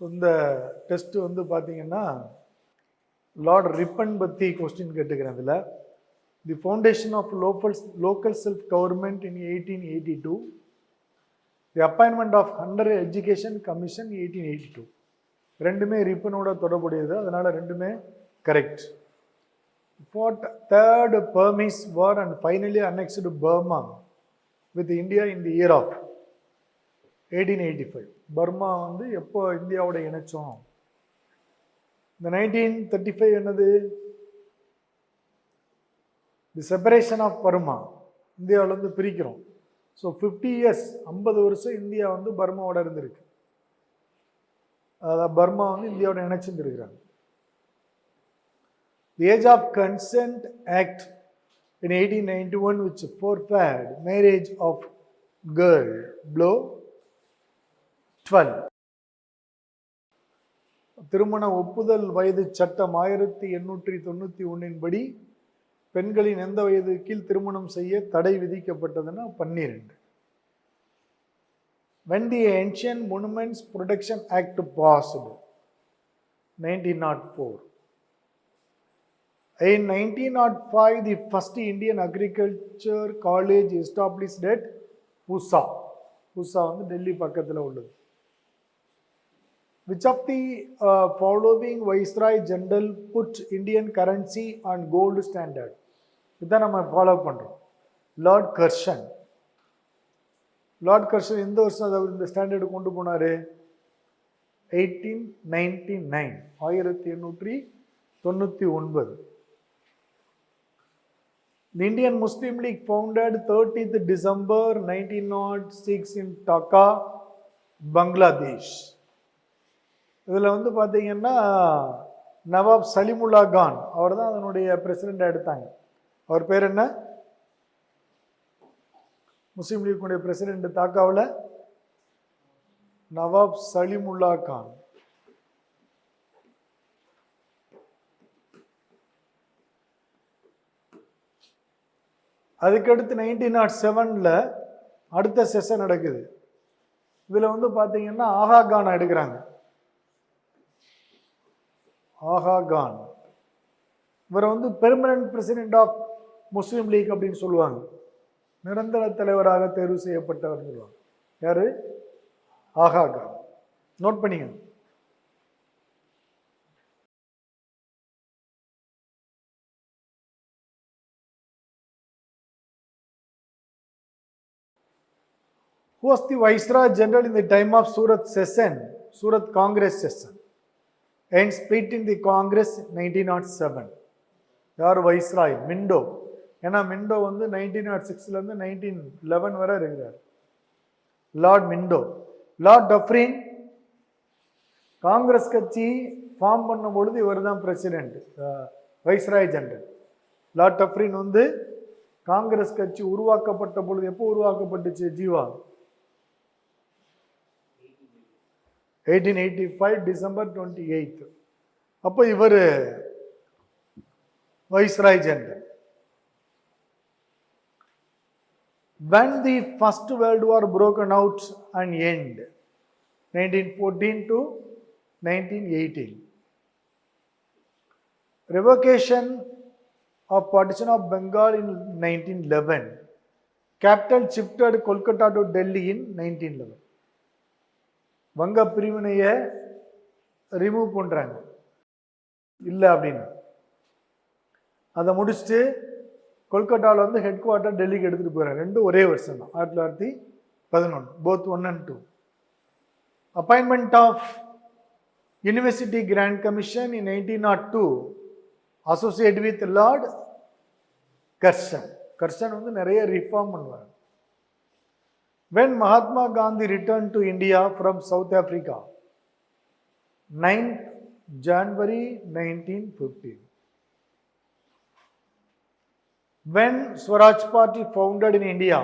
இந்த டெஸ்ட் வந்து பார்த்தீங்கன்னா லார்ட் ரிப்பன் பற்றி கொஸ்டின் கேட்டுக்கிறேன். இதில் the foundation of local self government in 1882, the appointment of Hunter Education Commission 1882. ரெண்டுமே ரிப்பனோட தொடர்புடையது, அதனால ரெண்டுமே correct. Fought Third Burmese War and finally annexed Burma with India in the year of 1885. Burma வந்து எப்போ இந்தியாவோட இணைச்சோம்? இந்த 1935 என்னது? தி செப்பரேஷன் ஆஃப் பர்மா. இந்தியாவிலேருந்து பிரிக்கிறோம். ஸோ 50 இயர்ஸ், 50 வருஷம் இந்தியா வந்து பர்மாவோட இருந்திருக்கு. அதாவது பர்மா வந்து இந்தியாவோட இணைச்சிருந்துருக்கிறாங்க. The Age of Consent Act in 1891, which forbade marriage of girl below 12. திருமண ஒப்புதல் வயது சட்டம் 1891 படி பெண்களின் எந்த வயது கீழ் திருமணம் செய்ய தடை விதிக்கப்பட்டதுன்னா 12. When the Ancient Monuments Protection Act passed 1904. In 1905, the first Indian Agriculture College established at Pusa. Pusa வந்து டெல்லி பக்கத்தில் உள்ளது. Which of the following Viceroy General put Indian currency on gold standard? இதான் நம்ம ஃபாலோ பண்ணுறோம். லார்ட் கர்ஷன். லார்ட் கர்ஷன் எந்த வருஷம் அவர் இந்த standard கொண்டு போனார்? 1899, 1899. The Indian Muslim League founded 30th December 1906 in Dhaka, Bangladesh. இதில் வந்து பார்த்தீங்கன்னா நவாப் சலிமுல்லா கான் அவர் தான் அதனுடைய பிரசிடெண்டாக எடுத்தாங்க. அவர் பேர் என்ன? முஸ்லீம் லீக்குடைய பிரசிடெண்ட் தாக்காவில் நவாப் சலிமுல்லா கான். அதுக்கடுத்து 1907 அடுத்த செஷன் நடக்குது. இதில் வந்து பார்த்தீங்கன்னா ஆகா கான் எடுக்கிறாங்க. ஆகா கான் இவரை வந்து permanent president of Muslim League அப்படின்னு சொல்லுவாங்க. நிரந்தர தலைவராக தேர்வு செய்யப்பட்டவர் சொல்லுவாங்க. யாரு? ஆகா கான். நோட் பண்ணிங்க. Who was the Viceroy General in the time of Surat session, Surat Congress session, and split in the Congress 1907? யார் வைஸ்ராய்? மிண்டோ. ஏன்னா மிண்டோ வந்து 1906 1911 வரை இருக்கிறார். Lord Minto. லார்ட் டஃப்ரின் காங்கிரஸ் கட்சி ஃபார்ம் பண்ணும் பொழுது இவர் தான் பிரசிடென்ட், வைஸ்ராய் ஜெனரல். லார்ட் டஃப்ரின் வந்து காங்கிரஸ் கட்சி உருவாக்கப்பட்ட பொழுது, எப்போ உருவாக்கப்பட்டுச்சு ஜீவா? 1885 December 28. அப்போ இவர் viceroy general. When the First World War broken out and end 1914 to 1918. Revocation of partition of Bengal in 1911. Capital shifted Kolkata to Delhi in 1911. வங்க பிரிவினையை ரிமூவ் பண்ணுறாங்க இல்லை அப்படின்னு. அதை முடிச்சுட்டு கொல்கட்டாவில் வந்து ஹெட் குவார்ட்டர் டெல்லிக்கு எடுத்துகிட்டு போகிறாங்க. ரெண்டும் ஒரே வருஷம் தான், 1911, both 1 and 2. Appointment of University Grand Commission in 1902 associated with Lord Curzon. கர்ஷன் வந்து நிறைய ரிஃபார்ம் பண்ணுவார். When Mahatma Gandhi returned to India from South Africa, 9th January 1915. When Swaraj Party founded in India,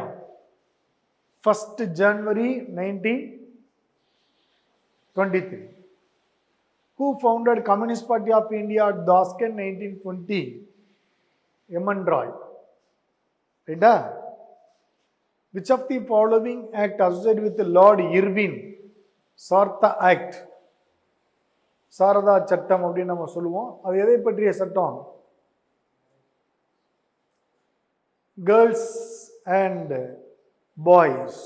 1st January 1923. Who founded Communist Party of India at Tashkent 1920? M.N. Roy. Right? Which of the following act associated with Lord Irwin? Sartha Act Saradha சட்டம் அப்படின்னு நம்ம சொல்லுவோம். அது எதை பற்றிய சட்டம்? Girls and boys,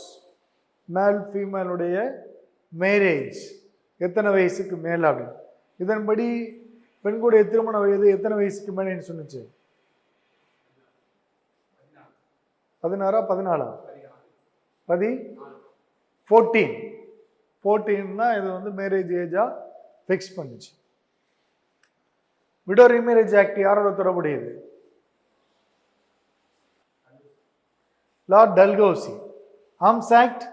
மேல் ஃபீமேலுடைய marriage எத்தனை வயசுக்கு மேலே அப்படின்னு. இதன்படி பெண்களுடைய திருமண வயது எத்தனை வயசுக்கு மேலேன்னு சொன்னிச்சு? 16 14 14 தான் இது வந்து மேரேஜ் ஏஜா ஃபிக்ஸ் பண்ணுச்சு. விடோ ரீமேரேஜ் ஆக்ட் யாரோட தொடர்புடையது? Lord Dalhousie. Arms act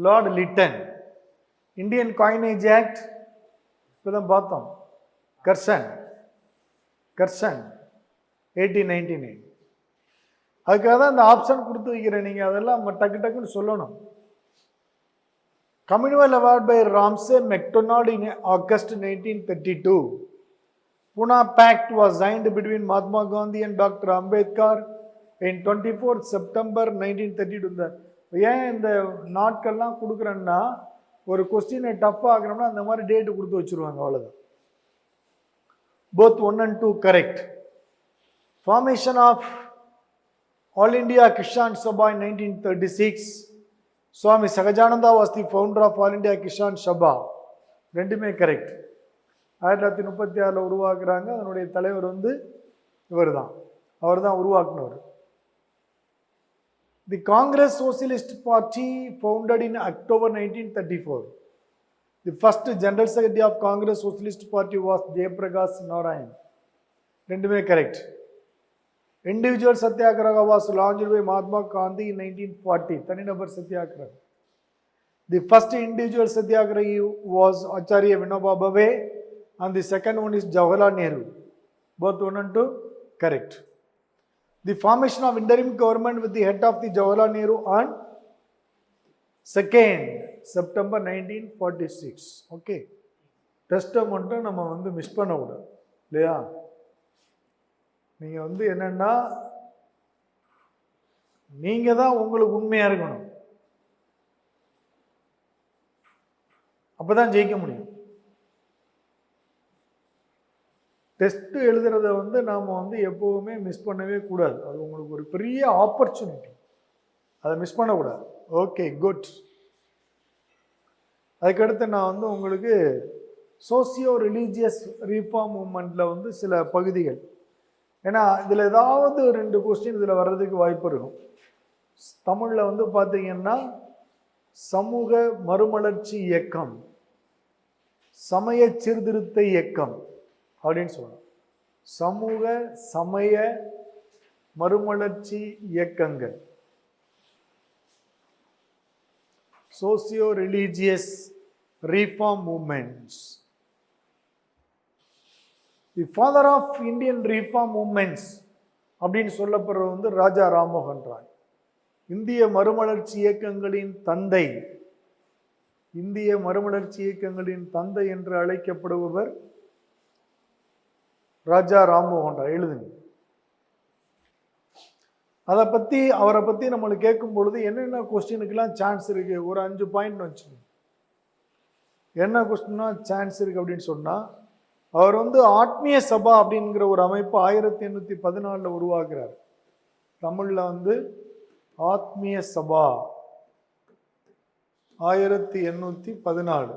Lord Lytton. Indian coinage act இப்போதான் பார்த்தோம், கர்சன் 1899. அதுக்காக தான் இந்த ஆப்ஷன் கொடுத்து வைக்கிறேன், நீங்கள் அதெல்லாம் டக்கு டக்குன்னு சொல்லணும். Commonwealth Award by Ramsay MacDonald in August 1932. Pune Pact was signed between Mahatma Gandhi and Dr. Ambedkar in 24 September 1932. ஏன் இந்த நாட்கள்லாம் கொடுக்குறேன்னா, ஒரு கொஸ்டினை டஃப் ஆகணும்னா அந்த மாதிரி டேட்டு கொடுத்து வச்சுருவாங்க, அவ்வளோதான். Both 1 and 2 correct. Formation of All India Kishan Sabha in 1936. Swami Sahajananda was the founder of All India Kishan Sabha. ரெண்டுமே கரெக்ட். 1936 உருவாக்குறாங்க. அதனுடைய தலைவர் வந்து இவர் தான், அவர் தான் உருவாக்குனவர். The Congress Socialist Party founded in October 1934. The first General Secretary of Congress Socialist Party was Jayaprakash Narayan. ரெண்டுமே correct. Individual Satyagraha was launched by Mahatma Gandhi in 1940. தனிநபர் சத்தியாகிரகம். The first individual Satyagrahi was Acharya Vinoba Bhave and the second one is Jawaharlal Nehru. Both 1 and 2 correct. The formation of interim government with the head of the Jawaharlal Nehru on 2nd September 1946. Okay. டெஸ்ட்டை மட்டும் நம்ம வந்து miss பண்ண கூடாது இல்லையா? நீங்கள் வந்து என்னன்னா, நீங்கள் தான் உங்களுக்கு உண்மையாக இருக்கணும், அப்போ தான் ஜெயிக்க முடியும். டெஸ்ட்டு எழுதுறத வந்து நாம் வந்து எப்போவுமே மிஸ் பண்ணவே கூடாது. அது உங்களுக்கு ஒரு பெரிய ஆப்பர்ச்சுனிட்டி, அதை மிஸ் பண்ணக்கூடாது. Okay, good. அதுக்கடுத்து நான் வந்து உங்களுக்கு சோசியோ ரிலீஜியஸ் ரீஃபார்ம் மூமெண்ட்டில் வந்து சில பகுதிகள், ஏன்னா இதில் ஏதாவது 2 கொஸ்டின் இதில் வர்றதுக்கு வாய்ப்பு இருக்கும். தமிழில் வந்து பார்த்தீங்கன்னா சமூக மறுமலர்ச்சி இயக்கம், சமய சீர்திருத்த இயக்கம் அப்படின்னு சொல்லணும். சமூக சமய மறுமலர்ச்சி இயக்கங்கள், socio religious reform movements. The father of Indian reform movements அப்படின்னு சொல்லப்படுறது வந்து ராஜா ராம்மோகன் ராய். இந்திய மறுமலர்ச்சி இயக்கங்களின் தந்தை, இந்திய மறுமலர்ச்சி இயக்கங்களின் தந்தை என்று அழைக்கப்படுபவர் ராஜா ராம்மோகன் ராய். எழுதுங்க. அதை பற்றி, அவரை பற்றி நம்மளுக்கு கேட்கும் பொழுது என்னென்ன கொஸ்டினுக்கெல்லாம் சான்ஸ் இருக்குது, ஒரு 5 பாயிண்ட் வச்சுக்கோங்க. என்ன கொஸ்டின்னா சான்ஸ் இருக்குது அப்படின்னு சொன்னால், அவர் வந்து ஆத்மீய சபா அப்படிங்கிற ஒரு அமைப்பு 1814 உருவாக்குறார். தமிழில் வந்து ஆத்மீய சபா 1814.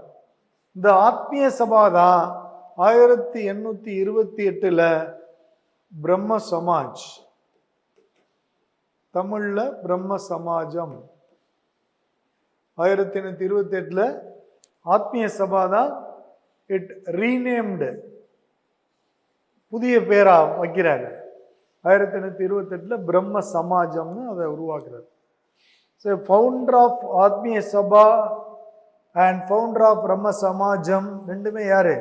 இந்த ஆத்மீய சபா தான் 1828 பிரம்ம சமாஜ், தமிழில் பிரம்ம சமாஜம். 1828 ஆத்மீய சபா தான் இட் ரீநேம்டு, புதிய பேரா வைக்கிறாங்க. 1828 பிரம்ம சமாஜம்னு அதை உருவாக்குறாரு. So founder of Atmiya Sabha and founder of Brahmo Samaj ரெண்டுமே யாரு?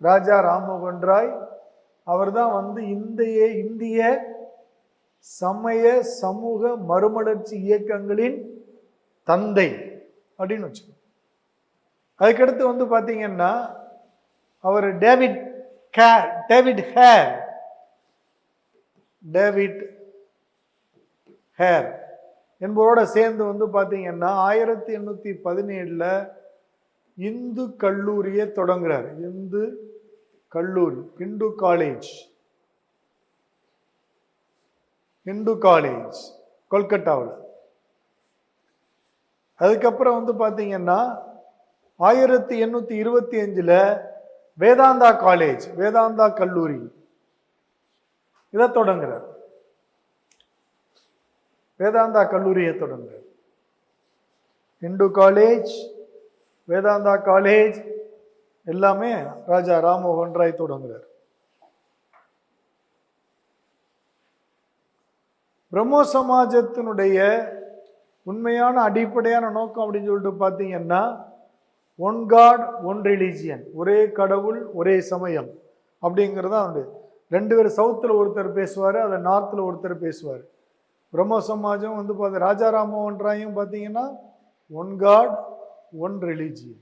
ராஜா ராம்மோகன் ராய். அவர் தான் வந்து இந்திய சமய சமூக மறுமலர்ச்சி இயக்கங்களின் தந்தை அப்படின்னு வச்சுக்கோங்க. அதுக்கடுத்து வந்து பார்த்தீங்கன்னா அவர் டேவிட் ஹேர் என்பவரோட சேர்ந்து வந்து பார்த்தீங்கன்னா 1817 இந்து கல்லூரியை தொடங்குறார். இந்து கல்லூரி, இந்து காலேஜ், இந்து காலேஜ் கொல்கட்டாவில். அதுக்கப்புறம் வந்து பார்த்தீங்கன்னா 1825 வேதாந்தா காலேஜ், வேதாந்தா கல்லூரி இதை தொடங்குறார். வேதாந்தா கல்லூரியை தொடங்குறார். இந்து காலேஜ், வேதாந்தா காலேஜ் எல்லாமே ராஜா ராம்மோகன் ராய் தொடங்குறார். பிரம்மோ சமாஜத்தினுடைய உண்மையான அடிப்படையான நோக்கம் அப்படின்னு சொல்லிட்டு பார்த்தீங்கன்னா, ஒன் காட் ஒன் ரிலீஜியன், ஒரே கடவுள் ஒரே சமயம் அப்படிங்கிறதா உண்டு. 2 பேர் சவுத்தில் ஒருத்தர் பேசுவார், அதை நார்த்தில் ஒருத்தர் பேசுவார். பிரம்மோ சமாஜம் வந்து பார்த்து ராஜா ராம்மோகன் ராயும் பார்த்தீங்கன்னா one god one religion.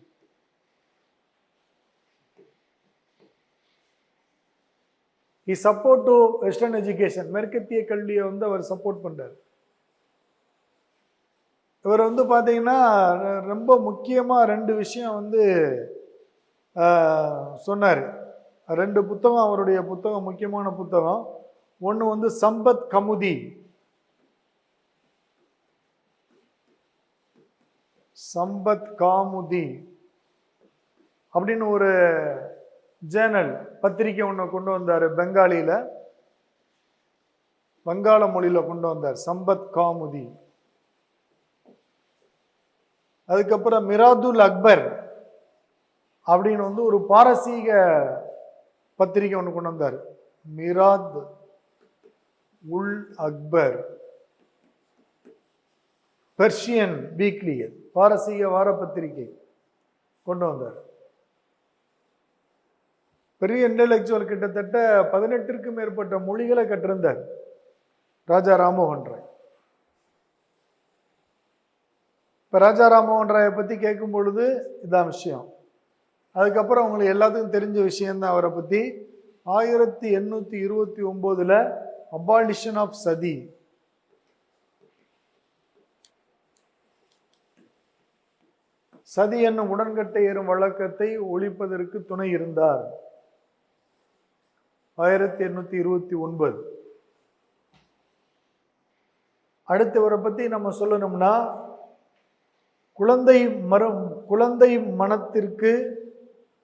He support to Western education, மேற்கத்திய கல்வியை வந்து அவர் சப்போர்ட் பண்றார். இவர் வந்து பார்த்தீங்கன்னா ரொம்ப முக்கியமாக 2 விஷயம் வந்து சொன்னார். 2 புத்தகம், அவருடைய புத்தகம், முக்கியமான புத்தகம். ஒன்று வந்து சம்பத் கமுதி, சம்பத் காமுதி அப்படின்னு ஒரு ஜேர்னல், பத்திரிக்கை ஒன்று கொண்டு வந்தார். பெங்காலியில், வங்காள மொழியில் கொண்டு வந்தார், சம்பத் காமுதி. அதுக்கப்புறம் மிராதுல் அக்பர் அப்படின்னு வந்து ஒரு பாரசீக பத்திரிக்கை ஒன்று கொண்டு வந்தார். மிராத் உல் அக்பர், பெர்ஷியன் வீக்லி, பாரசீக வார பத்திரிகை கொண்டு வந்தார். பெரிய இன்டெலெக்சுவல், கிட்டத்தட்ட 18க்கும் மேற்பட்ட மொழிகளை கற்றிருந்தார் ராஜா ராம்மோகன் ராய். இப்போ ராஜா ராம்மோகன் ராயை பற்றி கேட்கும் பொழுது இதான் விஷயம். அதுக்கப்புறம் உங்களுக்கு எல்லாத்துக்கும் தெரிஞ்ச விஷயம்தான் அவரை பற்றி. 1829 அபாலிஷன் ஆஃப் சதி, சதி என்னும் உடன்கட்டை ஏறும் வழக்கத்தை ஒழிப்பதற்கு துணை இருந்தார். 1829. அடுத்தவரை பற்றி நம்ம சொல்லணும்னா, குழந்தை மனத்திற்கு,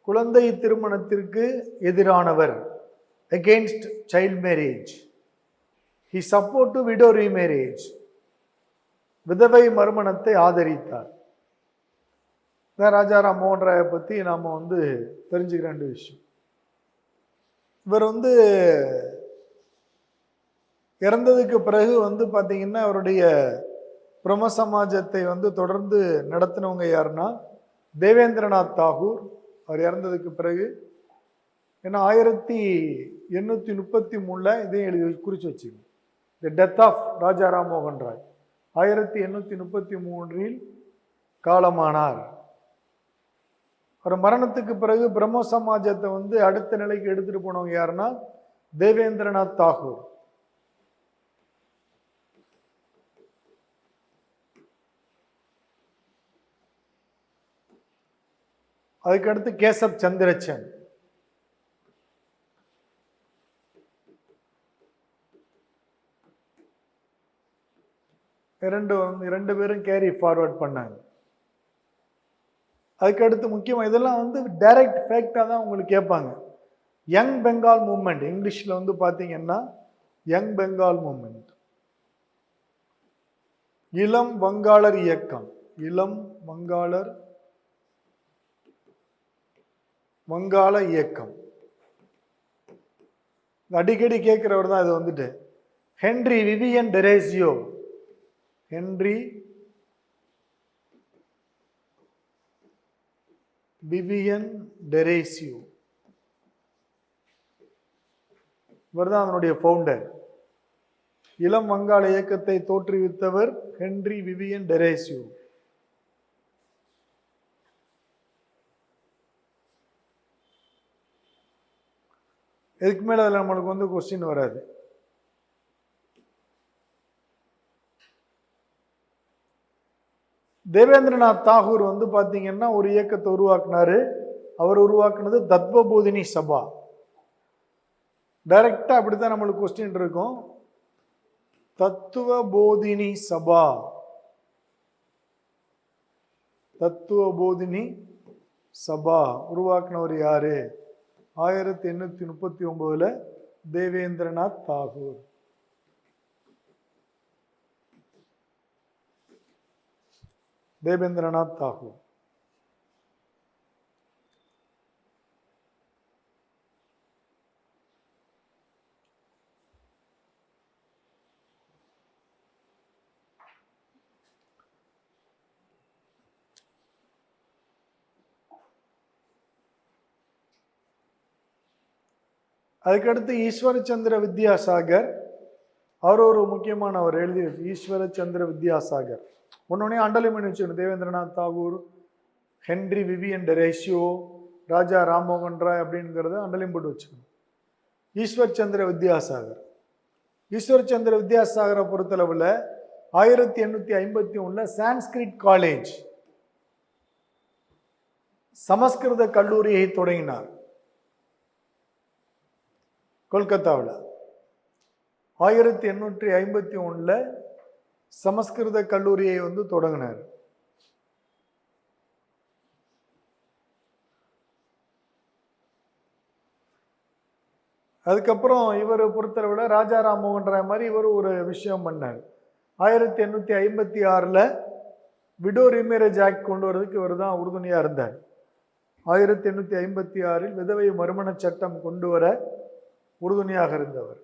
குழந்தை திருமணத்திற்கு எதிரானவர், against child marriage. He support to widow remarriage, விதவை மறுமணத்தை ஆதரித்தார். ராஜா ராம்மோகன் ராயை பற்றி நாம் வந்து தெரிஞ்சுக்கிற 2 விஷயம். இவர் வந்து இறந்ததுக்கு பிறகு வந்து பார்த்தீங்கன்னா, அவருடைய பிரம்ம சமாஜத்தை வந்து தொடர்ந்து நடத்தினவங்க யாருன்னா தேவேந்திரநாத் தாகூர். அவர் இறந்ததுக்கு பிறகு, ஏன்னா 1833 இதையும் எழுதி குறித்து வச்சுக்கணும், தி டெத் ஆஃப் ராஜா ராம்மோகன் ராய். 1833 காலமானார். அவர் மரணத்துக்கு பிறகு பிரம்ம சமாஜத்தை வந்து அடுத்த நிலைக்கு எடுத்துட்டு போனவங்க யாருன்னா தேவேந்திரநாத் தாகூர். அதுக்கடுத்து கேசப் சந்திரசன். இரண்டு பேரும் கேரி ஃபார்வர்ட் பண்ணாங்க. அதுக்கடுத்து முக்கியமாக இதெல்லாம் வந்து டைரக்ட் ஃபேக்டாக தான் உங்களுக்கு கேட்பாங்க. யங் பெங்கால் மூவ்மெண்ட், இங்கிலீஷில் வந்து பார்த்தீங்கன்னா யங் பெங்கால் மூவ்மெண்ட், இளம் வங்காளர் இயக்கம், இளம் வங்காள இயக்கம். அடிக்கடி கேட்கிறவர் தான் இது வந்துட்டு ஹென்றி விவியன் டெரேசியோ. ஹென்றி விவியன் டெரேசியோ, இவர் தான் அவனுடைய ஃபவுண்டர். இளம் வங்காள இயக்கத்தை தோற்றுவித்தவர் ஹென்றி விவியன் டெரேசியோ. இதுக்கு மேல அதில் நம்மளுக்கு வந்து கொஸ்டின் வராது. தேவேந்திரநாத் தாகூர் வந்து பார்த்தீங்கன்னா ஒரு இயக்கத்தை உருவாக்குனாரு. அவர் உருவாக்குனது தத்வபோதினி சபா. டைரக்டா அப்படித்தான் நம்மளுக்கு கொஸ்டின் இருக்கும். தத்துவபோதினி சபா, தத்துவபோதினி சபா உருவாக்குனவர் யாரு? 1839 தேவேந்திரநாத் தாகூர். தேவேந்திரநாத் தாகூர். அதுக்கடுத்து ஈஸ்வரச்சந்திர வித்யாசாகர், அவர் ஒரு முக்கியமானவர். எழுதி ஈஸ்வரச்சந்திர வித்யாசாகர். ஒன்னொன்னே அண்டர்லைன் பண்ணி வச்சுக்கணும். தேவேந்திரநாத் தாகூர், ஹென்ரி விவியன் டெரேஷியோ, ராஜா ராம்மோகன் ராய் அப்படிங்கிறத அண்டர்லைன் போட்டு வச்சுக்கணும். ஈஸ்வரச்சந்திர வித்யாசாகர். ஈஸ்வரச்சந்திர வித்யாசாகரை பொறுத்தளவில் 1851 சான்ஸ்கிரிட் காலேஜ், சமஸ்கிருத கல்லூரியை தொடங்கினார் கொல்கத்தாவில். 1851 சமஸ்கிருத கல்லூரியை வந்து தொடங்கினார். அதுக்கப்புறம் இவர் பொறுத்தளவில் ராஜா ராம்மோகன் ராய் மாதிரி இவர் ஒரு விஷயம் பண்ணார். 1856 விடோ ரீமேரேஜ் ஆக்ட் கொண்டு வரதுக்கு இவர் தான் உறுதுணையாக இருந்தார். 1856 விதவை மறுமண சட்டம் கொண்டு வர உறுதுணையாக இருந்தவர்.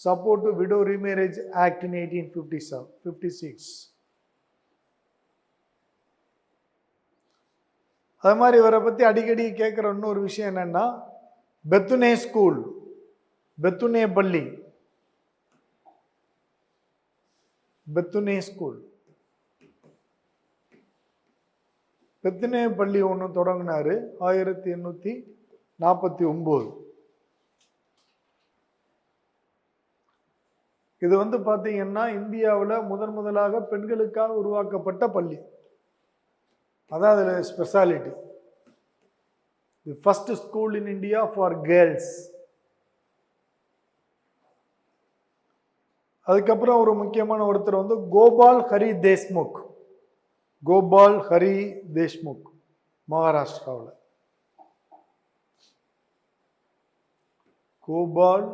Support to widow remarriage act in 1856. அது மாதிரி இவரை பற்றி அடிக்கடி கேட்குற இன்னொரு விஷயம் என்னன்னா, பெத்துனே ஸ்கூல், பெத்துனே பள்ளி, பெத்துனே ஸ்கூல், பெத்துனே பள்ளி ஒன்று தொடங்கினாரு 1849. இது வந்து பார்த்தீங்கன்னா இந்தியாவில் முதலாக பெண்களுக்காக உருவாக்கப்பட்ட பள்ளி. அதான் அதில் speciality. The first school in India for girls. அதுக்கப்புறம் ஒரு முக்கியமான ஒருத்தர் வந்து கோபால் ஹரி தேஷ்முக். கோபால் ஹரி தேஷ்முக் மகாராஷ்டிராவில். கோபால்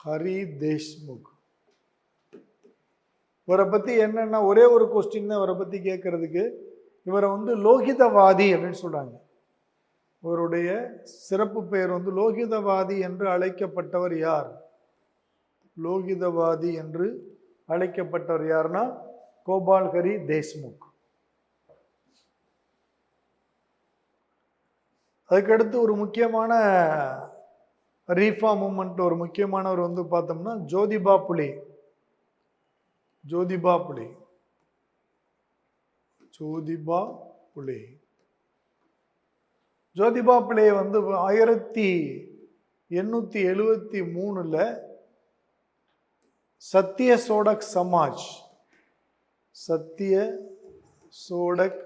ஹரி தேஷ்முக். இவரை பற்றி என்னன்னா ஒரே ஒரு கொஸ்டின் தான் இவரை பற்றி கேட்கறதுக்கு. இவரை வந்து லோகிதவாதி அப்படின்னு சொல்றாங்க. இவருடைய சிறப்பு பெயர் வந்து லோகிதவாதி என்று அழைக்கப்பட்டவர் யார்? லோகிதவாதி என்று அழைக்கப்பட்டவர் யாருன்னா கோபால் ஹரி தேஷ்முக். அதுக்கடுத்து ஒரு முக்கியமான ரீஃபார்ம் மூமெண்ட் ஒரு முக்கியமானவர் வந்து பார்த்தோம்னா ஜோதிபா புலே. ஜோதிபா புலே, ஜோதிபா புலே. ஜோதிபா புலே வந்து 1873 சத்திய சோடக் சமாஜ், சத்திய சோடக்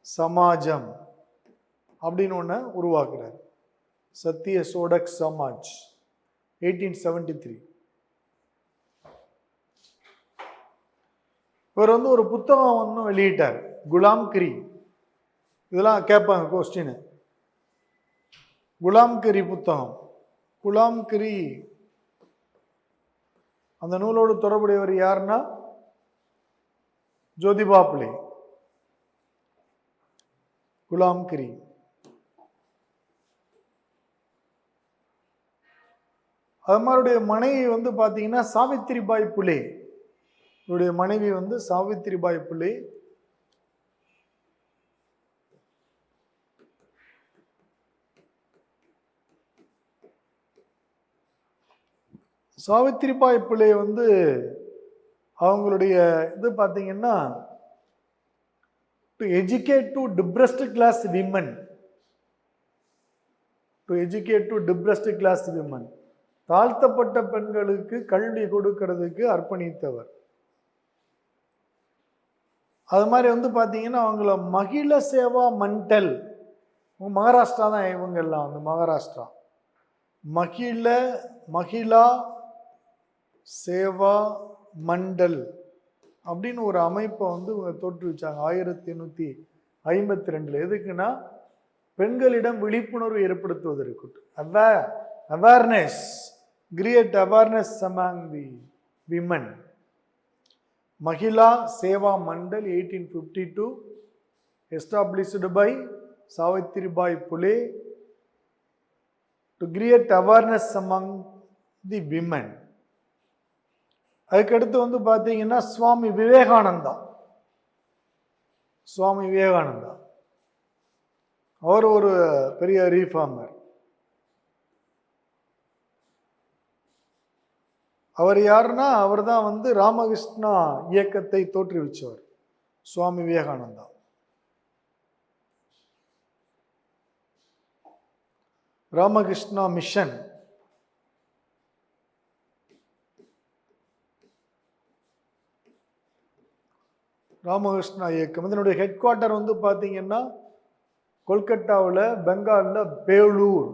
சமாஜம் அப்படின்னு ஒன்று உருவாக்குறார். சத்திய சோடக் சமாஜ் 1873. இவர் வந்து ஒரு புத்தகம் ஒன்று வெளியிட்டார், குலாம்கிரி. இதெல்லாம் கேட்பாங்க கொஸ்டின். குலாம்கிரி புத்தகம். குலாம்கிரி அந்த நூலோடு தொடர்புடையவர் யாருன்னா ஜோதிபா புலே. குலாம்கிரி. அது மாதிரிடைய மனைவி வந்து பார்த்தீங்கன்னா சாவித்திரிபாய் புலே. இவருடைய மனைவி வந்து சாவித்திரிபாய் புலே. சாவித்திரிபாய் புலே வந்து அவங்களுடைய இது பார்த்தீங்கன்னா to educate to depressed class women, to educate to depressed class women, தாழ்த்தப்பட்ட பெண்களுக்கு கல்வி கொடுக்கிறதுக்கு அர்ப்பணித்தவர். அது மாதிரி வந்து பார்த்தீங்கன்னா அவங்கள மகிழ சேவா மண்டல், மகாராஷ்டிரா தான் இவங்கெல்லாம் வந்து மகாராஷ்டிரா. மகிழா சேவா மண்டல் அப்படின்னு ஒரு அமைப்பை வந்து தோற்றுவிச்சாங்க 1852. எதுக்குன்னா பெண்களிடம் விழிப்புணர்வு ஏற்படுத்துவதற்கு, awareness, create awareness among the women. Mahila Seva Mandal 1852 established by Savitribai Phule to create awareness among the women. அதுக்கடுத்து வந்து பார்த்தீங்கன்னா சுவாமி விவேகானந்தா. அவர் ஒரு பெரிய ரீஃபார்மர். அவர் யாருன்னா அவர் தான் வந்து ராமகிருஷ்ணா இயக்கத்தை தோற்றுவிச்சவர் சுவாமி விவேகானந்தா. ராமகிருஷ்ணா மிஷன். ராமகிருஷ்ணா இயக்கம் இதனுடைய ஹெட் குவார்ட்டர் வந்து பார்த்தீங்கன்னா கொல்கட்டாவில், பெங்காலில் பேலூர்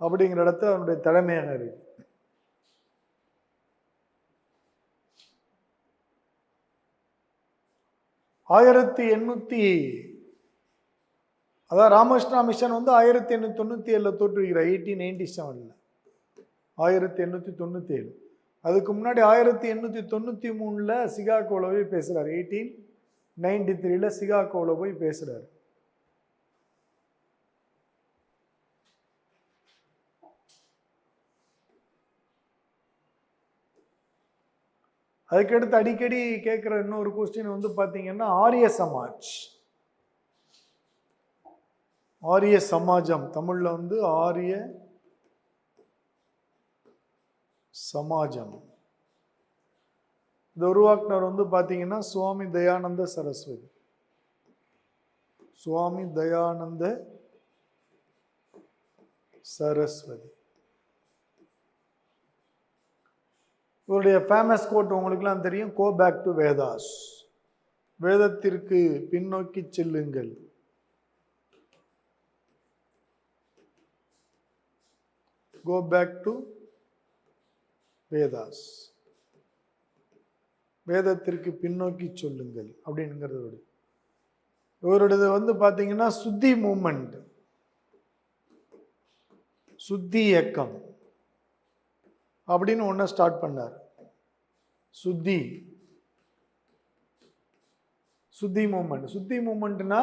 அப்படிங்கிற இடத்துல அவனுடைய தலைமையாக இருக்கு. அதாவது ராமகிருஷ்ணா மிஷன் வந்து 1897 தோற்றுகிறார். 1897 1897. அதுக்கு முன்னாடி 1893 சிகாகோவில் போய் பேசுறாரு. 1893 சிகாகோவில் போய் பேசுறாரு. அதுக்கடுத்து அடிக்கடி கேட்குற இன்னொரு கொஸ்டின் வந்து பார்த்தீங்கன்னா ஆரிய சமாஜம். தமிழில் வந்து ஆரிய சமாஜம். இது உருவாக்குனர் வந்து பார்த்தீங்கன்னா சுவாமி தயானந்த சரஸ்வதி. இவருடைய ஃபேமஸ் கோட் உங்களுக்குலாம் தெரியும், கோ பேக் டு வேதாஸ், வேதத்திற்கு பின்னோக்கி செல்லுங்கள். கோ பேக் டு வேதாஸ், வேதத்திற்கு பின்னோக்கி சொல்லுங்கள் அப்படிங்கிறது. இவருடைய வந்து பார்த்தீங்கன்னா சுத்தி மூமெண்ட், சுத்தி இயக்கம் அப்படின்னு ஒன்று ஸ்டார்ட் பண்ணார். சுத்தி மூமெண்ட்னா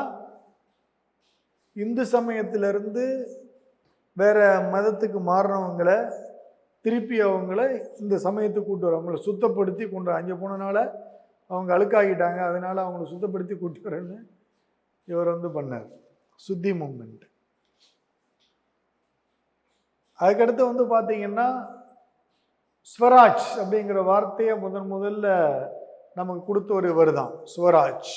இந்து சமயத்திலிருந்து வேற மதத்துக்கு மாறினவங்களை திருப்பி அவங்கள இந்த சமயத்துக்கு கூட்டு வர, அவங்கள சுத்தப்படுத்தி கொண்டு வர. அங்கே போனனால அவங்க அழுக்காகிட்டாங்க, அதனால அவங்கள சுத்தப்படுத்தி கூட்டு வரேன்னு இவர் வந்து பண்ணார் சுத்தி மூமெண்ட். அதுக்கடுத்து வந்து பார்த்தீங்கன்னா ஸ்வராஜ் அப்படிங்கிற வார்த்தையை முதல்ல நமக்கு கொடுத்த ஒரு இவர் தான் ஸ்வராஜ்.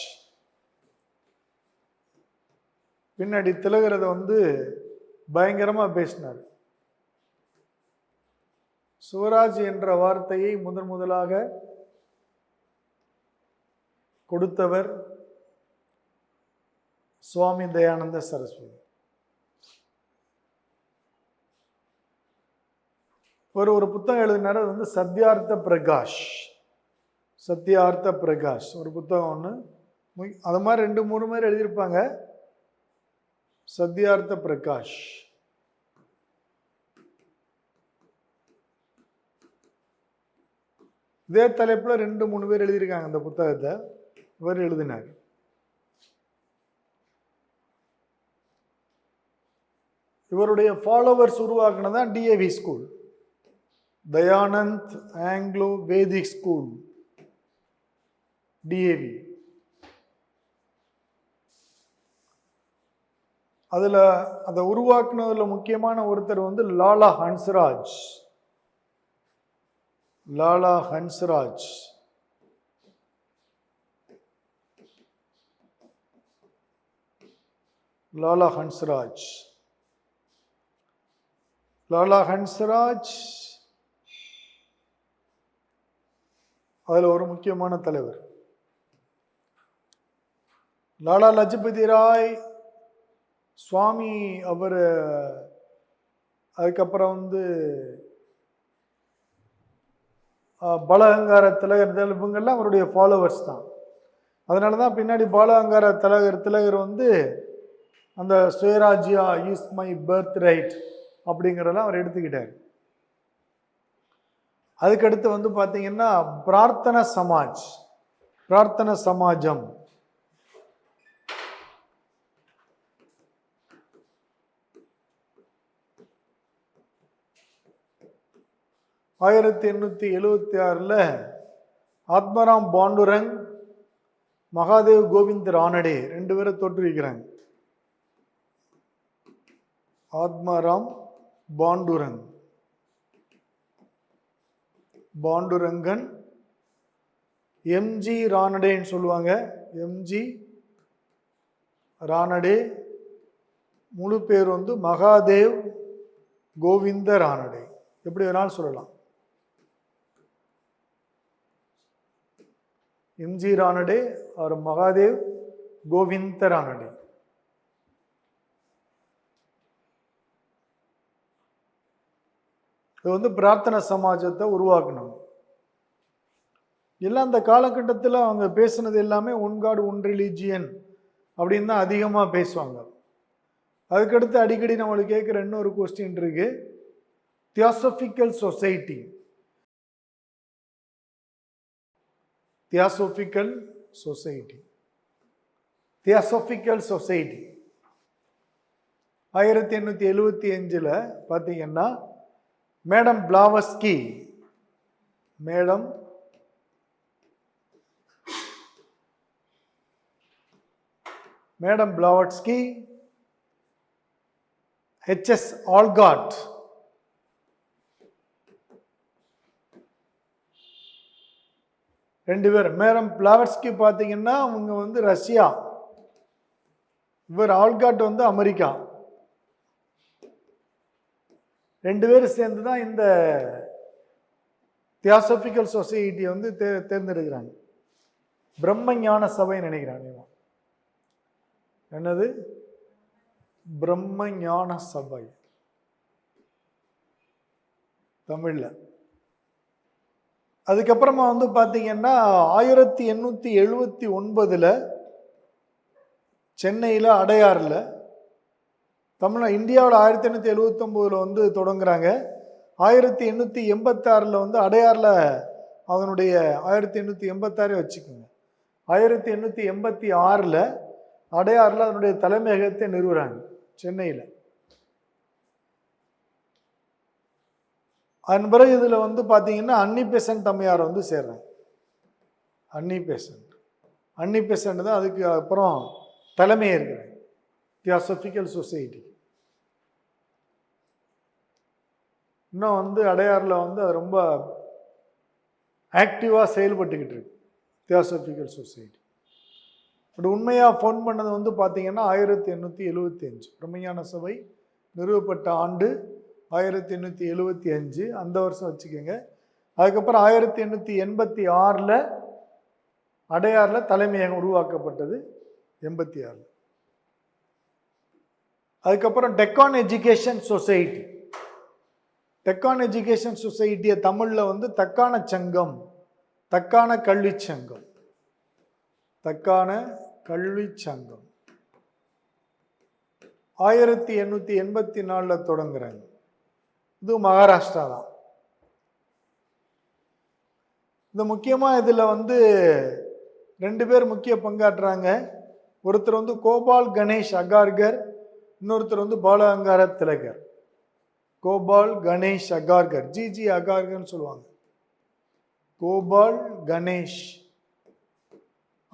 பின்னாடி திலகரத வந்து பயங்கரமா பேசினார். ஸ்வராஜ் என்ற வார்த்தையை முதலாக கொடுத்தவர் சுவாமி தயானந்த சரஸ்வதி. ஒரு புத்தகம் எழுதினார், அது வந்து சத்யார்த்த பிரகாஷ் ஒரு புத்தகம் ஒன்று. அது மாதிரி 2-3 பேர் எழுதியிருப்பாங்க. சத்யார்த்த பிரகாஷ். இதே தலைப்புல 2-3 பேர் எழுதியிருக்காங்க அந்த புத்தகத்தை. இவர் எழுதினார். இவருடைய ஃபாலோவர்ஸ் உருவாக்குனதான் DAV school, Dayanand Anglo Vedic school, DAV. அதை உருவாக்குனதுல முக்கியமான ஒருத்தர் வந்து லாலா ஹன்ஸ்ராஜ். லாலா ஹன்ஸ்ராஜ் அதில் ஒரு முக்கியமான தலைவர். லாலா லஜபதி ராய் சுவாமி அவர், அதுக்கப்புறம் வந்து பாலகங்கார திலகர், இவங்கெல்லாம் அவருடைய ஃபாலோவர்ஸ் தான். அதனால தான் பின்னாடி பாலகங்கார திலகர் வந்து அந்த சுயராஜ்யா இஸ் மை பர்த் ரைட் அப்படிங்கிறதெல்லாம் அவர் எடுத்துக்கிட்டார். அதுக்கடுத்து வந்து பார்த்தீங்கன்னா பிரார்த்தன சமாஜம், 1876 ஆத்மராம் பாண்டுரங், மகாதேவ் கோவிந்த் ரானடே 2 பேரை தோற்றுவிக்கிறாங்க. ஆத்மராம் பாண்டுரங்கன், எம்ஜி ரானடேன்னு சொல்லுவாங்க. எம்ஜி ரானடே, முழு பேர் வந்து மகாதேவ் கோவிந்த ரானடே, எப்படி வேணாலும் சொல்லலாம். எம்ஜி ரானடே और மகாதேவ் கோவிந்த ரானடே. இது வந்து பிரார்த்தனை சமாஜத்தை உருவாக்கணும். எல்லாம் அந்த காலகட்டத்தில் அவங்க பேசுனது எல்லாமே ஒன் காட் ஒன் ரிலீஜியன் அப்படின்னு தான் அதிகமாக பேசுவாங்க. அதுக்கடுத்து அடிக்கடி நம்மளுக்கு கேட்குற இன்னொரு கொஸ்டின் இருக்கு, தியாசபிக்கல் சொசைட்டி. தியாசபிக்கல் சொசைட்டி 1875 பார்த்தீங்கன்னா மேடம் பிளாவஸ்கி, HS ஆல்காட், ரெண்டு பேர். மேடம் பிளாவஸ்கி பார்த்தீங்கன்னா அவங்க வந்து ரஷ்யா, இவர் ஆல்காட் வந்து அமெரிக்கா. 2 பேரும் சேர்ந்து தான் இந்த தியாசபிக்கல் சொசைட்டியை வந்து தேர்ந்தெடுக்கிறாங்க. பிரம்ம ஞான சபை நினைக்கிறாங்க. என்னது? பிரம்ம ஞான சபை தமிழ்ல. அதுக்கப்புறமா வந்து பார்த்தீங்கன்னா 1879 சென்னையில் அடையாறில், இந்தியாவில் 1879 வந்து தொடங்குறாங்க. 1886 வந்து அடையாறில் அதனுடைய 1886 வச்சுக்கோங்க. 1886 அடையாறில் அதனுடைய தலைமையகத்தை நிறுவுறாங்க சென்னையில். அதன் பிறகு இதில் வந்து பார்த்தீங்கன்னா அன்னி பெசன்ட் அம்மையார் வந்து சேர்றாங்க. அன்னி பெசன்ட் தான் அதுக்கு அப்புறம் தலைமையே இருக்கிறாங்க தியாசபிக்கல் சொசைட்டி. இன்னும் வந்து அடையாறில் வந்து அது ரொம்ப ஆக்டிவாக செயல்பட்டுக்கிட்டு இருக்கு தியாசபிக்கல் சொசைட்டி. பட் உண்மையாக ஃபோன் பண்ணது வந்து பார்த்தீங்கன்னா 1875 பிரம்மஞான சபை நிறுவப்பட்ட ஆண்டு 1875, அந்த வருஷம் வச்சுக்கோங்க. அதுக்கப்புறம் 1886 அடையாறில் தலைமையகம் உருவாக்கப்பட்டது 86. அதுக்கப்புறம் டெக்கான் எஜுகேஷன் சொசைட்டியை தமிழில் வந்து தக்கான கல்வி சங்கம் 1884 தொடங்குறாங்க. இது மகாராஷ்டிரா தான். இந்த முக்கியமாக இதில் வந்து 2 பேர் முக்கிய பங்காற்றுறாங்க. ஒருத்தர் வந்து கோபால் கணேஷ் அகார்கர், இன்னொருத்தர் வந்து பாலகங்கார திலகர். கோபால் கணேஷ் அகார்கர், ஜிஜி அகார்கர்னு சொல்லுவாங்க. கோபால் கணேஷ்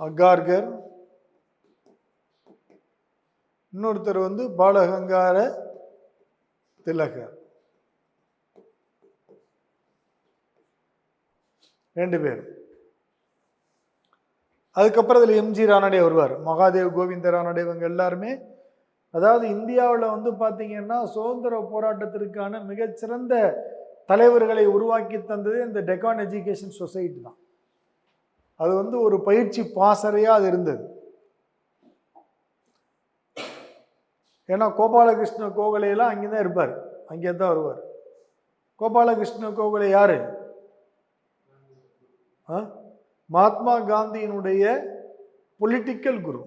அகார்கர், இன்னொருத்தர் வந்து பாலகங்கார திலகர். 2 பேர். அதுக்கப்புறம் இதில் எம்ஜி ரானடே வருவார், மகாதேவ் கோவிந்த ரானடே. இவங்க எல்லாருமே, அதாவது இந்தியாவில் வந்து பார்த்தீங்கன்னா சுதந்திர போராட்டத்திற்கான மிகச்சிறந்த தலைவர்களை உருவாக்கி தந்தது இந்த டெக்கான் எஜுகேஷன் சொசைட்டி தான். அது வந்து ஒரு பயிற்சி பாசறையா அது இருந்தது. ஏன்னா கோபாலகிருஷ்ண கோகலையெல்லாம் அங்கே தான் இருப்பார், அங்கே தான் வருவார். கோபாலகிருஷ்ண கோகலே யாரு? மகாத்மா காந்தியினுடைய பொலிட்டிக்கல் குரு.